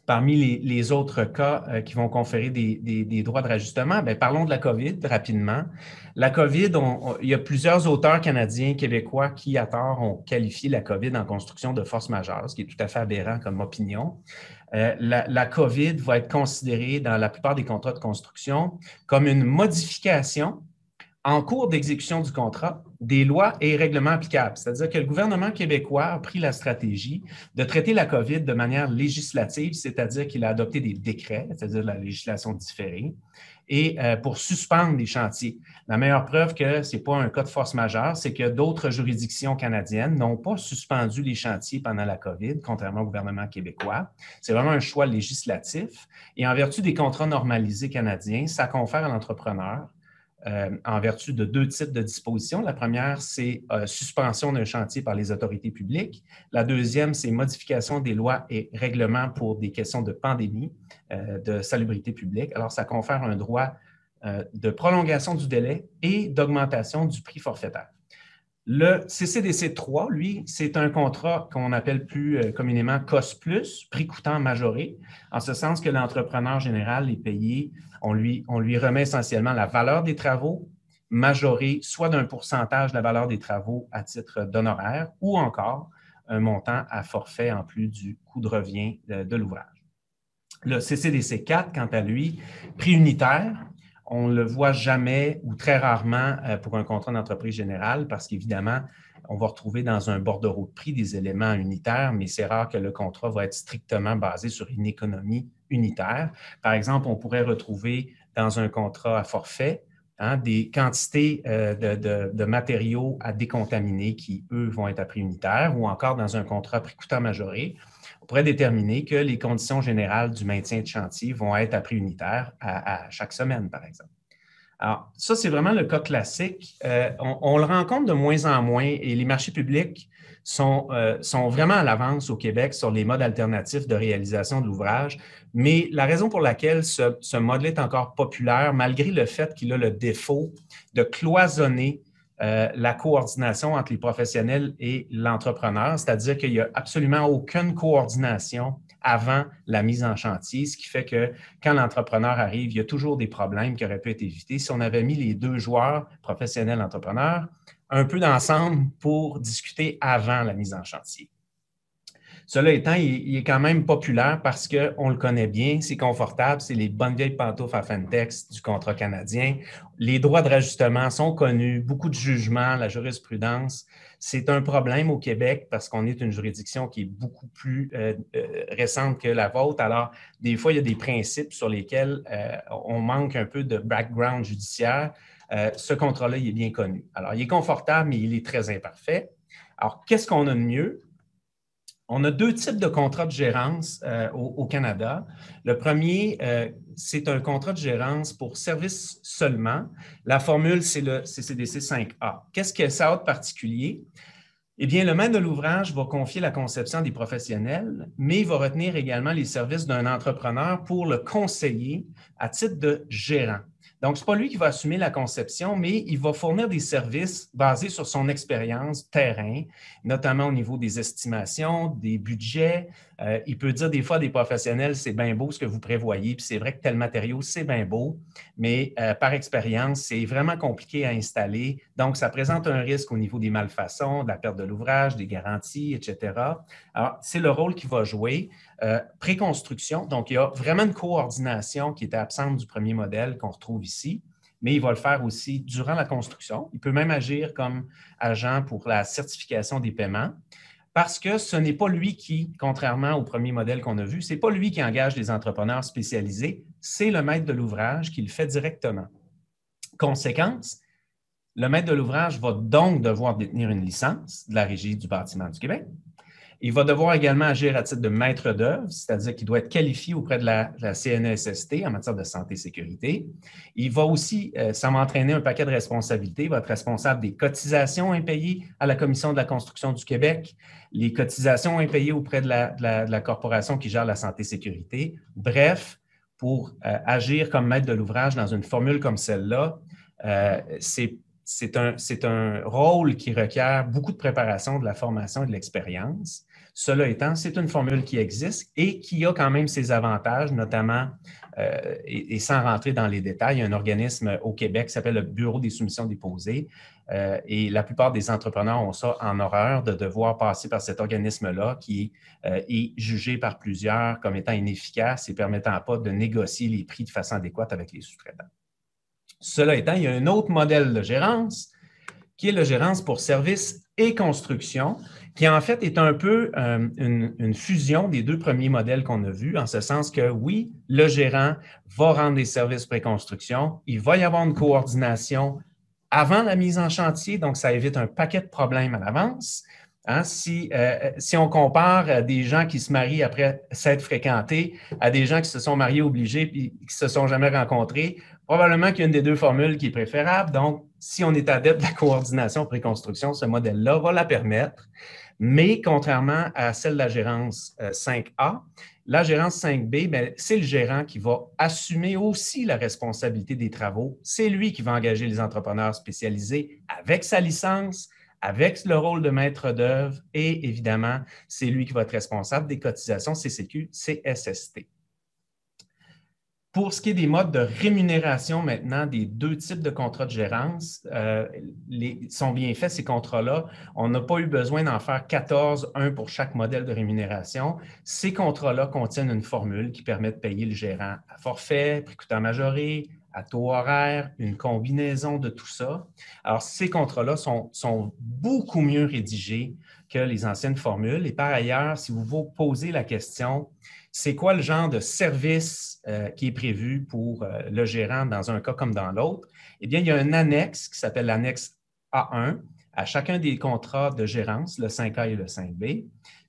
parmi les autres cas qui vont conférer des droits de rajustement, parlons de la COVID rapidement. La COVID, il y a plusieurs auteurs canadiens, québécois qui, à tort, ont qualifié la COVID en construction de force majeure, ce qui est tout à fait aberrant comme opinion. La COVID va être considérée dans la plupart des contrats de construction comme une modification en cours d'exécution du contrat des lois et règlements applicables. C'est-à-dire que le gouvernement québécois a pris la stratégie de traiter la COVID de manière législative, c'est-à-dire qu'il a adopté des décrets, c'est-à-dire la législation différée, et pour suspendre les chantiers. La meilleure preuve que ce n'est pas un cas de force majeure, c'est que d'autres juridictions canadiennes n'ont pas suspendu les chantiers pendant la COVID, contrairement au gouvernement québécois. C'est vraiment un choix législatif. Et en vertu des contrats normalisés canadiens, ça confère à l'entrepreneur en vertu de 2 types de dispositions. La première, c'est suspension d'un chantier par les autorités publiques. La deuxième, c'est modification des lois et règlements pour des questions de pandémie, de salubrité publique. Alors, ça confère un droit de prolongation du délai et d'augmentation du prix forfaitaire. Le CCDC 3, lui, c'est un contrat qu'on appelle plus communément COS+, prix coûtant majoré, en ce sens que l'entrepreneur général est payé, on lui remet essentiellement la valeur des travaux majorée soit d'un pourcentage de la valeur des travaux à titre d'honoraire ou encore un montant à forfait en plus du coût de revient de l'ouvrage. Le CCDC 4, quant à lui, prix unitaire, on ne le voit jamais ou très rarement pour un contrat d'entreprise générale parce qu'évidemment, on va retrouver dans un bordereau de prix des éléments unitaires, mais c'est rare que le contrat va être strictement basé sur une économie unitaire. Par exemple, on pourrait retrouver dans un contrat à forfait des quantités de matériaux à décontaminer qui, eux, vont être à prix unitaire ou encore dans un contrat à prix coûtant majoré. On pourrait déterminer que les conditions générales du maintien de chantier vont être à prix unitaire à chaque semaine, par exemple. Alors, ça, c'est vraiment le cas classique. On le rencontre de moins en moins et les marchés publics sont vraiment à l'avance au Québec sur les modes alternatifs de réalisation de l'ouvrage. Mais la raison pour laquelle ce mode-là est encore populaire, malgré le fait qu'il a le défaut de cloisonner la coordination entre les professionnels et l'entrepreneur, c'est-à-dire qu'il n'y a absolument aucune coordination avant la mise en chantier, ce qui fait que quand l'entrepreneur arrive, il y a toujours des problèmes qui auraient pu être évités si on avait mis les 2 joueurs, professionnels, entrepreneurs, un peu d'ensemble pour discuter avant la mise en chantier. Cela étant, il est quand même populaire parce qu'on le connaît bien, c'est confortable, c'est les bonnes vieilles pantoufles à Fentex du contrat canadien. Les droits de rajustement sont connus, beaucoup de jugements, la jurisprudence. C'est un problème au Québec parce qu'on est une juridiction qui est beaucoup plus récente que la vôtre. Alors, des fois, il y a des principes sur lesquels on manque un peu de background judiciaire. Ce contrat-là, il est bien connu. Alors, il est confortable, mais il est très imparfait. Alors, qu'est-ce qu'on a de mieux? On a 2 types de contrats de gérance au Canada. Le premier, c'est un contrat de gérance pour service seulement. La formule, c'est le CCDC 5A. Qu'est-ce que ça a de particulier? Eh bien, le maître de l'ouvrage va confier la conception des professionnels, mais il va retenir également les services d'un entrepreneur pour le conseiller à titre de gérant. Donc, ce n'est pas lui qui va assumer la conception, mais il va fournir des services basés sur son expérience terrain, notamment au niveau des estimations, des budgets. Il peut dire des fois à des professionnels, c'est bien beau ce que vous prévoyez, puis c'est vrai que tel matériau, c'est bien beau, mais par expérience, c'est vraiment compliqué à installer. Donc, ça présente un risque au niveau des malfaçons, de la perte de l'ouvrage, des garanties, etc. Alors, c'est le rôle qu'il va jouer. Pré-construction, donc il y a vraiment une coordination qui était absente du premier modèle qu'on retrouve ici, mais il va le faire aussi durant la construction. Il peut même agir comme agent pour la certification des paiements parce que ce n'est pas lui qui, contrairement au premier modèle qu'on a vu, ce n'est pas lui qui engage des entrepreneurs spécialisés, c'est le maître de l'ouvrage qui le fait directement. Conséquence, le maître de l'ouvrage va donc devoir détenir une licence de la Régie du bâtiment du Québec. Il va devoir également agir à titre de maître d'œuvre, c'est-à-dire qu'il doit être qualifié auprès de la CNESST en matière de santé et sécurité. Il va aussi, ça va entraîner un paquet de responsabilités. Il va être responsable des cotisations impayées à la Commission de la construction du Québec, les cotisations impayées auprès de la corporation qui gère la santé et sécurité. Bref, pour agir comme maître de l'ouvrage dans une formule comme celle-là, c'est un rôle qui requiert beaucoup de préparation, de la formation et de l'expérience. Cela étant, c'est une formule qui existe et qui a quand même ses avantages, notamment, et sans rentrer dans les détails, il y a un organisme au Québec qui s'appelle le Bureau des soumissions déposées et la plupart des entrepreneurs ont ça en horreur de devoir passer par cet organisme-là qui est jugé par plusieurs comme étant inefficace et permettant pas de négocier les prix de façon adéquate avec les sous-traitants. Cela étant, il y a un autre modèle de gérance qui est la gérance pour services et construction, qui en fait est un peu une fusion des deux premiers modèles qu'on a vus, en ce sens que oui, le gérant va rendre des services pré-construction, il va y avoir une coordination avant la mise en chantier, donc ça évite un paquet de problèmes à l'avance. Hein, si on compare des gens qui se marient après s'être fréquentés à des gens qui se sont mariés obligés et qui ne se sont jamais rencontrés, probablement qu'il y a une des deux formules qui est préférable. Donc, si on est adepte de la coordination pré-construction, ce modèle-là va la permettre. Mais contrairement à celle de la gérance 5A, la gérance 5B, c'est le gérant qui va assumer aussi la responsabilité des travaux. C'est lui qui va engager les entrepreneurs spécialisés avec sa licence, avec le rôle de maître d'œuvre et évidemment, c'est lui qui va être responsable des cotisations CCQ, CSST. Pour ce qui est des modes de rémunération maintenant des deux types de contrats de gérance, sont bien faits ces contrats-là. On n'a pas eu besoin d'en faire 14, un pour chaque modèle de rémunération. Ces contrats-là contiennent une formule qui permet de payer le gérant à forfait, prix coûtant majoré, à taux horaire, une combinaison de tout ça. Alors, ces contrats-là sont beaucoup mieux rédigés que les anciennes formules. Et par ailleurs, si vous vous posez la question, c'est quoi le genre de service qui est prévu pour le gérant dans un cas comme dans l'autre? Eh bien, il y a un annexe qui s'appelle l'annexe A1 à chacun des contrats de gérance, le 5A et le 5B.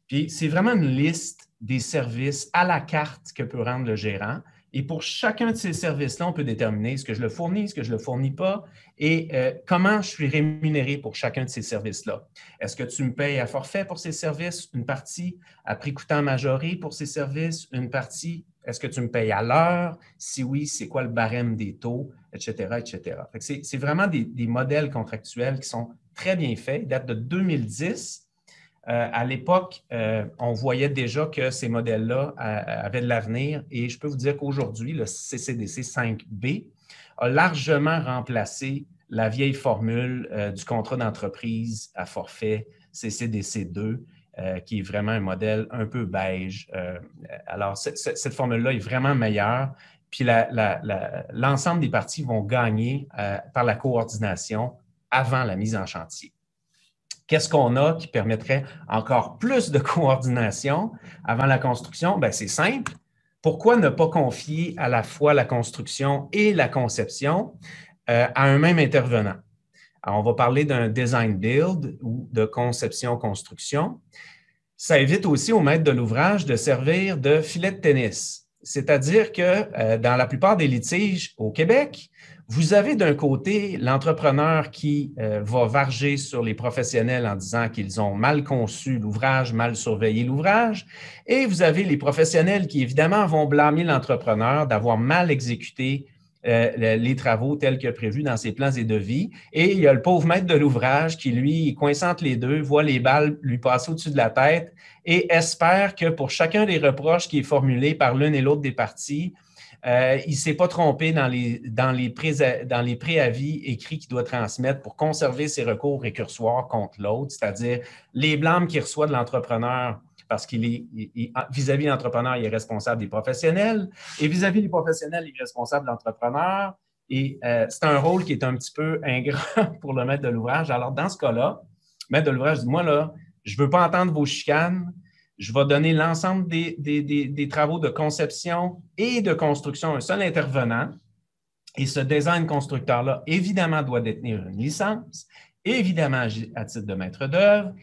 Puis, c'est vraiment une liste des services à la carte que peut rendre le gérant. Et pour chacun de ces services-là, on peut déterminer est-ce que je le fournis, est-ce que je ne le fournis pas et comment je suis rémunéré pour chacun de ces services-là. Est-ce que tu me payes à forfait pour ces services, une partie à prix coûtant majoré pour ces services, une partie, est-ce que tu me payes à l'heure? Si oui, c'est quoi le barème des taux, etc., etc. C'est vraiment des modèles contractuels qui sont très bien faits, ils datent de 2010. À l'époque, on voyait déjà que ces modèles-là avaient de l'avenir et je peux vous dire qu'aujourd'hui, le CCDC 5B a largement remplacé la vieille formule du contrat d'entreprise à forfait CCDC 2, qui est vraiment un modèle un peu beige. Alors, cette formule-là est vraiment meilleure, puis l'ensemble des parties vont gagner par la coordination avant la mise en chantier. Qu'est-ce qu'on a qui permettrait encore plus de coordination avant la construction? Bien, c'est simple. Pourquoi ne pas confier à la fois la construction et la conception à un même intervenant? Alors, on va parler d'un design build ou de conception-construction. Ça évite aussi au maître de l'ouvrage de servir de filet de tennis. C'est-à-dire que dans la plupart des litiges au Québec, vous avez d'un côté l'entrepreneur qui va varger sur les professionnels en disant qu'ils ont mal conçu l'ouvrage, mal surveillé l'ouvrage, et vous avez les professionnels qui, évidemment, vont blâmer l'entrepreneur d'avoir mal exécuté les travaux tels que prévus dans ses plans et devis. Et il y a le pauvre maître de l'ouvrage qui, lui, coince entre les deux, voit les balles lui passer au-dessus de la tête et espère que pour chacun des reproches qui est formulé par l'une et l'autre des parties, il ne s'est pas trompé dans les préavis écrits qu'il doit transmettre pour conserver ses recours récursoires contre l'autre, c'est-à-dire les blâmes qu'il reçoit de l'entrepreneur parce qu'il est vis-à-vis de l'entrepreneur, il est responsable des professionnels et vis-à-vis des professionnels, il est responsable de l'entrepreneur. Et c'est un rôle qui est un petit peu ingrat pour le maître de l'ouvrage. Alors, dans ce cas-là, le maître de l'ouvrage dit, moi, là, je ne veux pas entendre vos chicanes. Je vais donner l'ensemble des travaux de conception et de construction à un seul intervenant. Et ce design constructeur-là, évidemment, doit détenir une licence, évidemment, à titre de maître d'œuvre.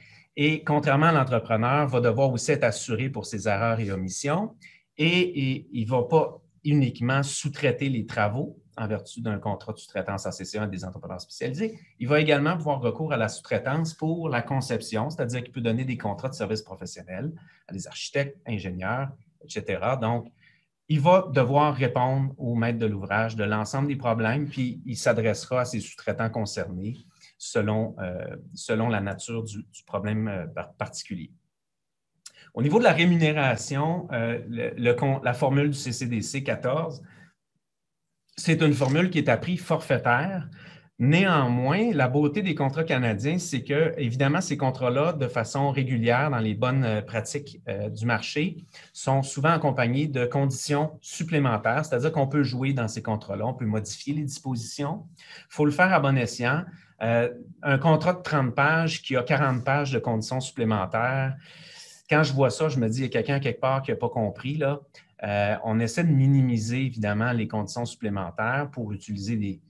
et contrairement à l'entrepreneur, va devoir aussi être assuré pour ses erreurs et omissions et il ne va pas uniquement sous-traiter les travaux en vertu d'un contrat de sous-traitance ACC1 des entrepreneurs spécialisés. Il va également pouvoir recours à la sous-traitance pour la conception, c'est-à-dire qu'il peut donner des contrats de services professionnels à des architectes, ingénieurs, etc. Donc, il va devoir répondre au maître de l'ouvrage de l'ensemble des problèmes, puis il s'adressera à ses sous-traitants concernés selon la nature du problème particulier. Au niveau de la rémunération, la formule du CCDC 14, c'est une formule qui est à prix forfaitaire. Néanmoins, la beauté des contrats canadiens, c'est que, évidemment, ces contrats-là, de façon régulière dans les bonnes pratiques du marché, sont souvent accompagnés de conditions supplémentaires, c'est-à-dire qu'on peut jouer dans ces contrats-là, on peut modifier les dispositions. Il faut le faire à bon escient. Un contrat de 30 pages qui a 40 pages de conditions supplémentaires, quand je vois ça, je me dis, il y a quelqu'un quelque part qui n'a pas compris, là. On essaie de minimiser, évidemment, les conditions supplémentaires pour utiliser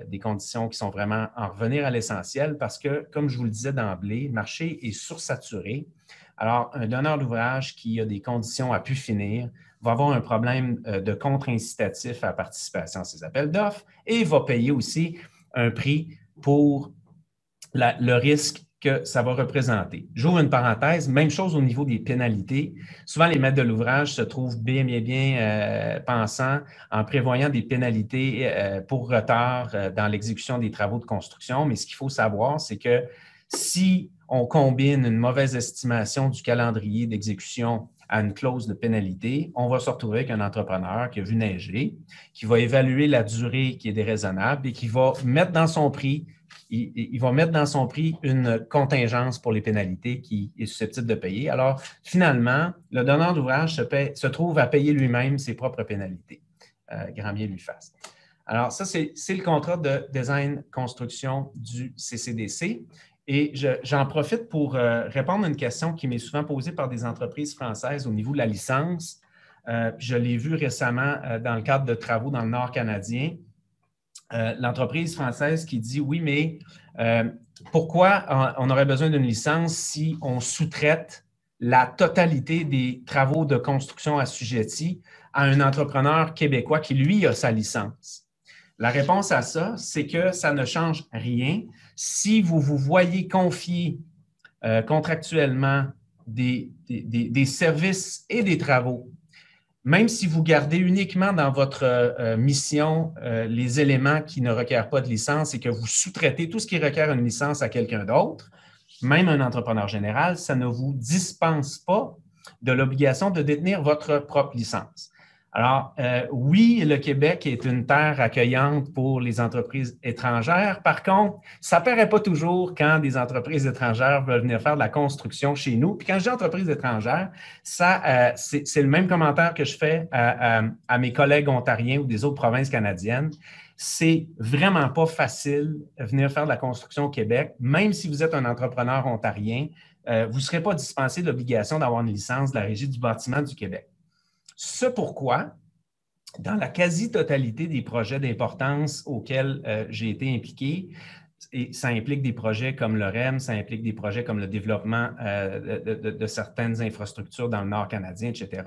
des conditions qui sont vraiment en revenir à l'essentiel parce que, comme je vous le disais d'emblée, le marché est sursaturé. Alors, un donneur d'ouvrage qui a des conditions à pu finir va avoir un problème de contre-incitatif à la participation à ces appels d'offres et va payer aussi un prix pour le risque que ça va représenter. J'ouvre une parenthèse, même chose au niveau des pénalités. Souvent, les maîtres de l'ouvrage se trouvent bien pensants en prévoyant des pénalités pour retard dans l'exécution des travaux de construction. Mais ce qu'il faut savoir, c'est que si on combine une mauvaise estimation du calendrier d'exécution à une clause de pénalité, on va se retrouver avec un entrepreneur qui a vu neiger, qui va évaluer la durée qui est déraisonnable et qui va mettre dans son prix une contingence pour les pénalités qui est susceptible de payer. Alors, finalement, le donneur d'ouvrage se trouve à payer lui-même ses propres pénalités. Grand bien lui fasse. Alors, ça, c'est le contrat de design-construction du CCDC. Et j'en profite pour répondre à une question qui m'est souvent posée par des entreprises françaises au niveau de la licence. Je l'ai vu récemment dans le cadre de travaux dans le Nord canadien. L'entreprise française qui dit « Oui, mais pourquoi on aurait besoin d'une licence si on sous-traite la totalité des travaux de construction assujettis à un entrepreneur québécois qui, lui, a sa licence? » La réponse à ça, c'est que ça ne change rien. Si vous vous voyez confier contractuellement des services et des travaux, même si vous gardez uniquement dans votre mission les éléments qui ne requièrent pas de licence et que vous sous-traitez tout ce qui requiert une licence à quelqu'un d'autre, même un entrepreneur général, ça ne vous dispense pas de l'obligation de détenir votre propre licence. Alors, oui, le Québec est une terre accueillante pour les entreprises étrangères. Par contre, ça ne paraît pas toujours quand des entreprises étrangères veulent venir faire de la construction chez nous. Puis quand je dis entreprises étrangères, c'est le même commentaire que je fais à mes collègues ontariens ou des autres provinces canadiennes. C'est vraiment pas facile de venir faire de la construction au Québec. Même si vous êtes un entrepreneur ontarien, vous ne serez pas dispensé de l'obligation d'avoir une licence de la Régie du bâtiment du Québec. Ce pourquoi, dans la quasi-totalité des projets d'importance auxquels j'ai été impliqué, et ça implique des projets comme le REM, ça implique des projets comme le développement de certaines infrastructures dans le Nord canadien, etc.,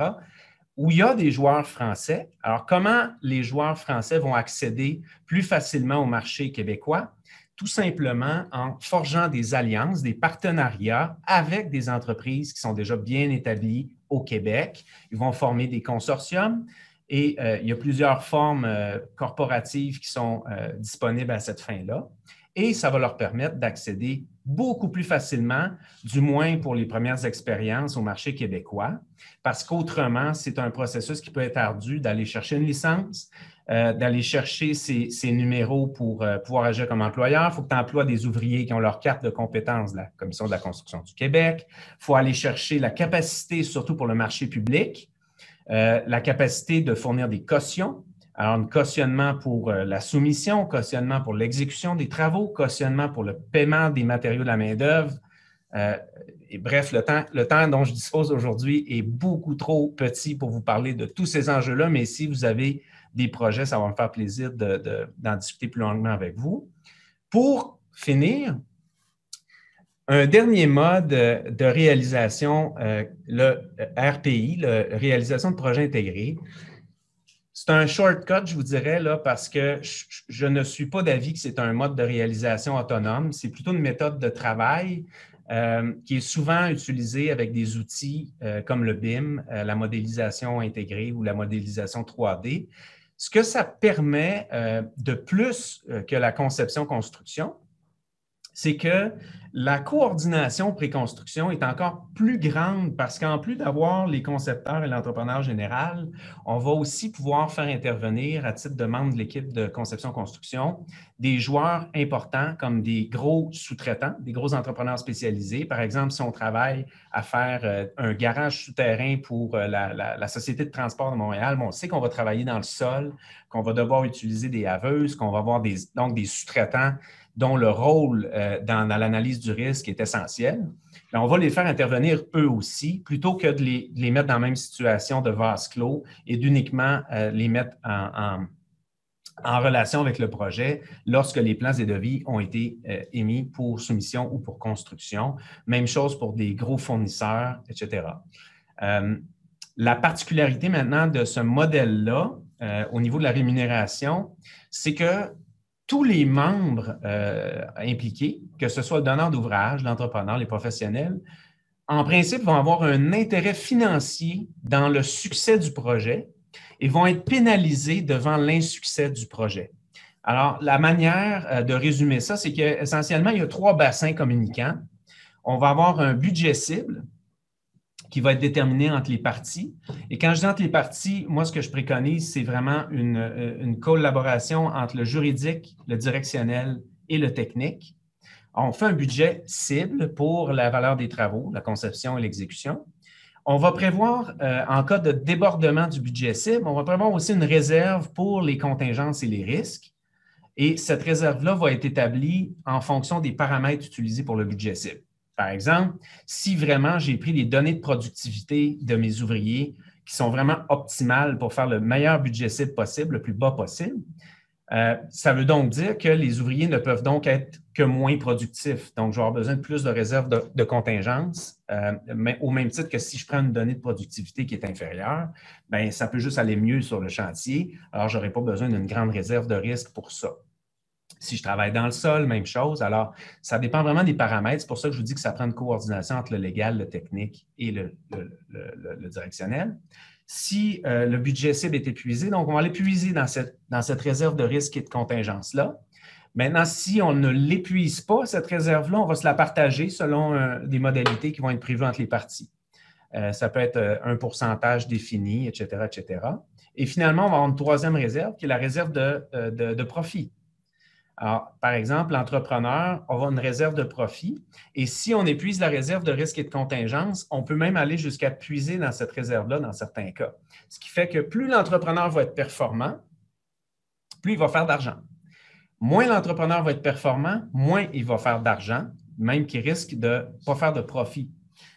où il y a des joueurs français. Alors, comment les joueurs français vont accéder plus facilement au marché québécois? Tout simplement en forgeant des alliances, des partenariats avec des entreprises qui sont déjà bien établies au Québec. Ils vont former des consortiums et il y a plusieurs formes corporatives qui sont disponibles à cette fin-là. Et ça va leur permettre d'accéder beaucoup plus facilement, du moins pour les premières expériences au marché québécois, parce qu'autrement, c'est un processus qui peut être ardu d'aller chercher une licence, d'aller chercher ces numéros pour pouvoir agir comme employeur. Il faut que tu emploies des ouvriers qui ont leur carte de compétence de la Commission de la construction du Québec. Il faut aller chercher la capacité, surtout pour le marché public, la capacité de fournir des cautions. Alors, un cautionnement pour la soumission, cautionnement pour l'exécution des travaux, cautionnement pour le paiement des matériaux de la main-d'œuvre. Et bref, le temps dont je dispose aujourd'hui est beaucoup trop petit pour vous parler de tous ces enjeux-là, mais si vous avez des projets, ça va me faire plaisir d'en discuter plus longuement avec vous. Pour finir, Un dernier mode de réalisation, le RPI, la réalisation de projet intégré. C'est un shortcut, je vous dirais, là, parce que je ne suis pas d'avis que c'est un mode de réalisation autonome. C'est plutôt une méthode de travail qui est souvent utilisée avec des outils comme le BIM, la modélisation intégrée ou la modélisation 3D. Ce que ça permet de plus que la conception-construction, c'est que la coordination pré-construction est encore plus grande parce qu'en plus d'avoir les concepteurs et l'entrepreneur général, on va aussi pouvoir faire intervenir à titre de membre de l'équipe de conception-construction des joueurs importants comme des gros sous-traitants, des gros entrepreneurs spécialisés. Par exemple, si on travaille à faire un garage souterrain pour la Société de transport de Montréal, on sait qu'on va travailler dans le sol, qu'on va devoir utiliser des haveuses, qu'on va avoir donc des sous-traitants dont le rôle dans l'analyse du risque est essentiel. Bien, on va les faire intervenir eux aussi, plutôt que de les mettre dans la même situation de vase clos et d'uniquement les mettre en relation avec le projet lorsque les plans et devis ont été émis pour soumission ou pour construction. Même chose pour des gros fournisseurs, etc. La particularité maintenant de ce modèle-là, au niveau de la rémunération, c'est que tous les membres impliqués, que ce soit le donneur d'ouvrage, l'entrepreneur, les professionnels, en principe, vont avoir un intérêt financier dans le succès du projet et vont être pénalisés devant l'insuccès du projet. Alors, la manière de résumer ça, c'est qu'essentiellement, il y a 3 bassins communicants. On va avoir un budget cible qui va être déterminé entre les parties. Et quand je dis entre les parties, moi, ce que je préconise, c'est vraiment une collaboration entre le juridique, le directionnel et le technique. On fait un budget cible pour la valeur des travaux, la conception et l'exécution. On va prévoir, en cas de débordement du budget cible, on va prévoir aussi une réserve pour les contingences et les risques. Et cette réserve-là va être établie en fonction des paramètres utilisés pour le budget cible. Par exemple, si vraiment j'ai pris les données de productivité de mes ouvriers qui sont vraiment optimales pour faire le meilleur budget cible possible, le plus bas possible, ça veut donc dire que les ouvriers ne peuvent donc être que moins productifs. Donc, je vais avoir besoin de plus de réserves de contingence, mais au même titre que si je prends une donnée de productivité qui est inférieure, bien, ça peut juste aller mieux sur le chantier. Alors, je n'aurai pas besoin d'une grande réserve de risque pour ça. Si je travaille dans le sol, même chose. Alors, ça dépend vraiment des paramètres. C'est pour ça que je vous dis que ça prend une coordination entre le légal, le technique et le directionnel. Si le budget cible est épuisé, donc on va l'épuiser dans cette réserve de risque et de contingence-là. Maintenant, si on ne l'épuise pas, cette réserve-là, on va se la partager selon des modalités qui vont être prévues entre les parties. Ça peut être un pourcentage défini, etc., etc. Et finalement, on va avoir une 3e réserve qui est la réserve de profit. Alors, par exemple, l'entrepreneur, on va avoir une réserve de profit et si on épuise la réserve de risque et de contingence, on peut même aller jusqu'à puiser dans cette réserve-là dans certains cas. Ce qui fait que plus l'entrepreneur va être performant, plus il va faire d'argent. Moins l'entrepreneur va être performant, moins il va faire d'argent, même qu'il risque de ne pas faire de profit.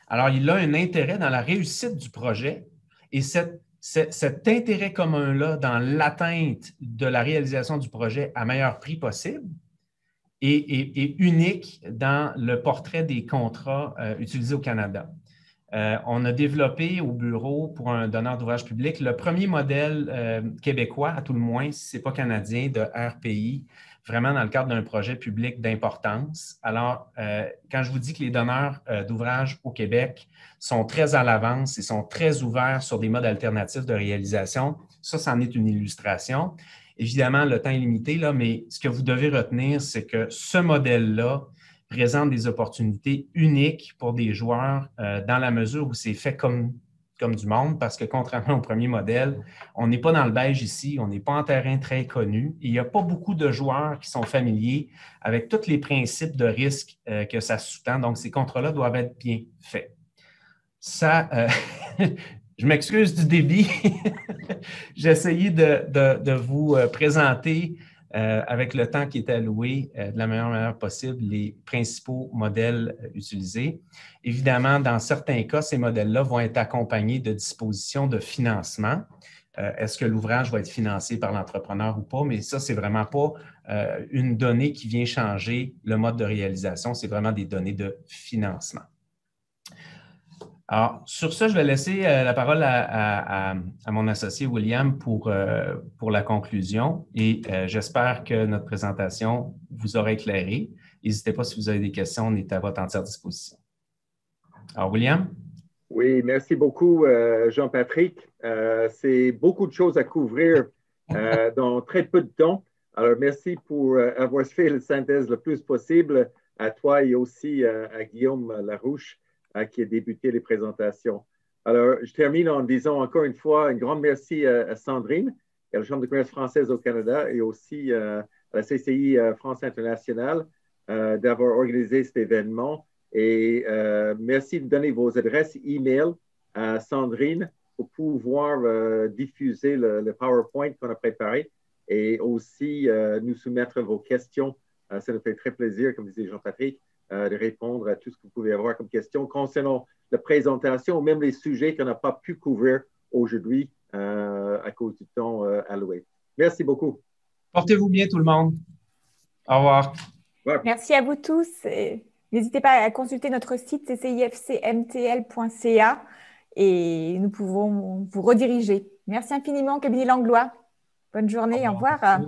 Alors, il a un intérêt dans la réussite du projet et cet intérêt commun-là dans l'atteinte de la réalisation du projet à meilleur prix possible est unique dans le portrait des contrats utilisés au Canada. On a développé au bureau pour un donneur d'ouvrage public le premier modèle québécois, à tout le moins, si ce n'est pas canadien, de RPI, vraiment dans le cadre d'un projet public d'importance. Alors, quand je vous dis que les donneurs d'ouvrage au Québec sont très à l'avance et sont très ouverts sur des modes alternatifs de réalisation, ça, c'en est une illustration. Évidemment, le temps est limité, là, mais ce que vous devez retenir, c'est que ce modèle-là présente des opportunités uniques pour des joueurs dans la mesure où c'est fait comme du monde, parce que contrairement au premier modèle, on n'est pas dans le beige ici, on n'est pas en terrain très connu. Et il n'y a pas beaucoup de joueurs qui sont familiers avec tous les principes de risque que ça sous-tend. Donc, ces contrats-là doivent être bien faits. Ça, je m'excuse du débit. J'ai essayé de vous présenter avec le temps qui est alloué de la meilleure manière possible les principaux modèles utilisés. Évidemment, dans certains cas, ces modèles-là vont être accompagnés de dispositions de financement. Est-ce que l'ouvrage va être financé par l'entrepreneur ou pas? Mais ça, ce n'est vraiment pas une donnée qui vient changer le mode de réalisation. C'est vraiment des données de financement. Alors, sur ça, je vais laisser la parole à mon associé William pour la conclusion et j'espère que notre présentation vous aura éclairé. N'hésitez pas si vous avez des questions, on est à votre entière disposition. Alors, William? Oui, merci beaucoup, Jean-Patrick. C'est beaucoup de choses à couvrir dans très peu de temps. Alors, merci pour avoir fait la synthèse le plus possible à toi et aussi à Guillaume Larouche qui a débuté les présentations. Alors, je termine en disant encore une fois un grand merci à Sandrine et à la Chambre de commerce française au Canada et aussi à la CCI France Internationale d'avoir organisé cet événement. Et merci de donner vos adresses e-mail à Sandrine pour pouvoir diffuser le PowerPoint qu'on a préparé et aussi nous soumettre vos questions. Ça nous fait très plaisir, comme disait Jean-Patrick, de répondre à tout ce que vous pouvez avoir comme questions concernant la présentation ou même les sujets qu'on n'a pas pu couvrir aujourd'hui à cause du temps alloué. Merci beaucoup. Portez-vous bien tout le monde. Au revoir. Merci à vous tous. N'hésitez pas à consulter notre site ccifcmtl.ca et nous pouvons vous rediriger. Merci infiniment, Cabinet Langlois. Bonne journée, au revoir.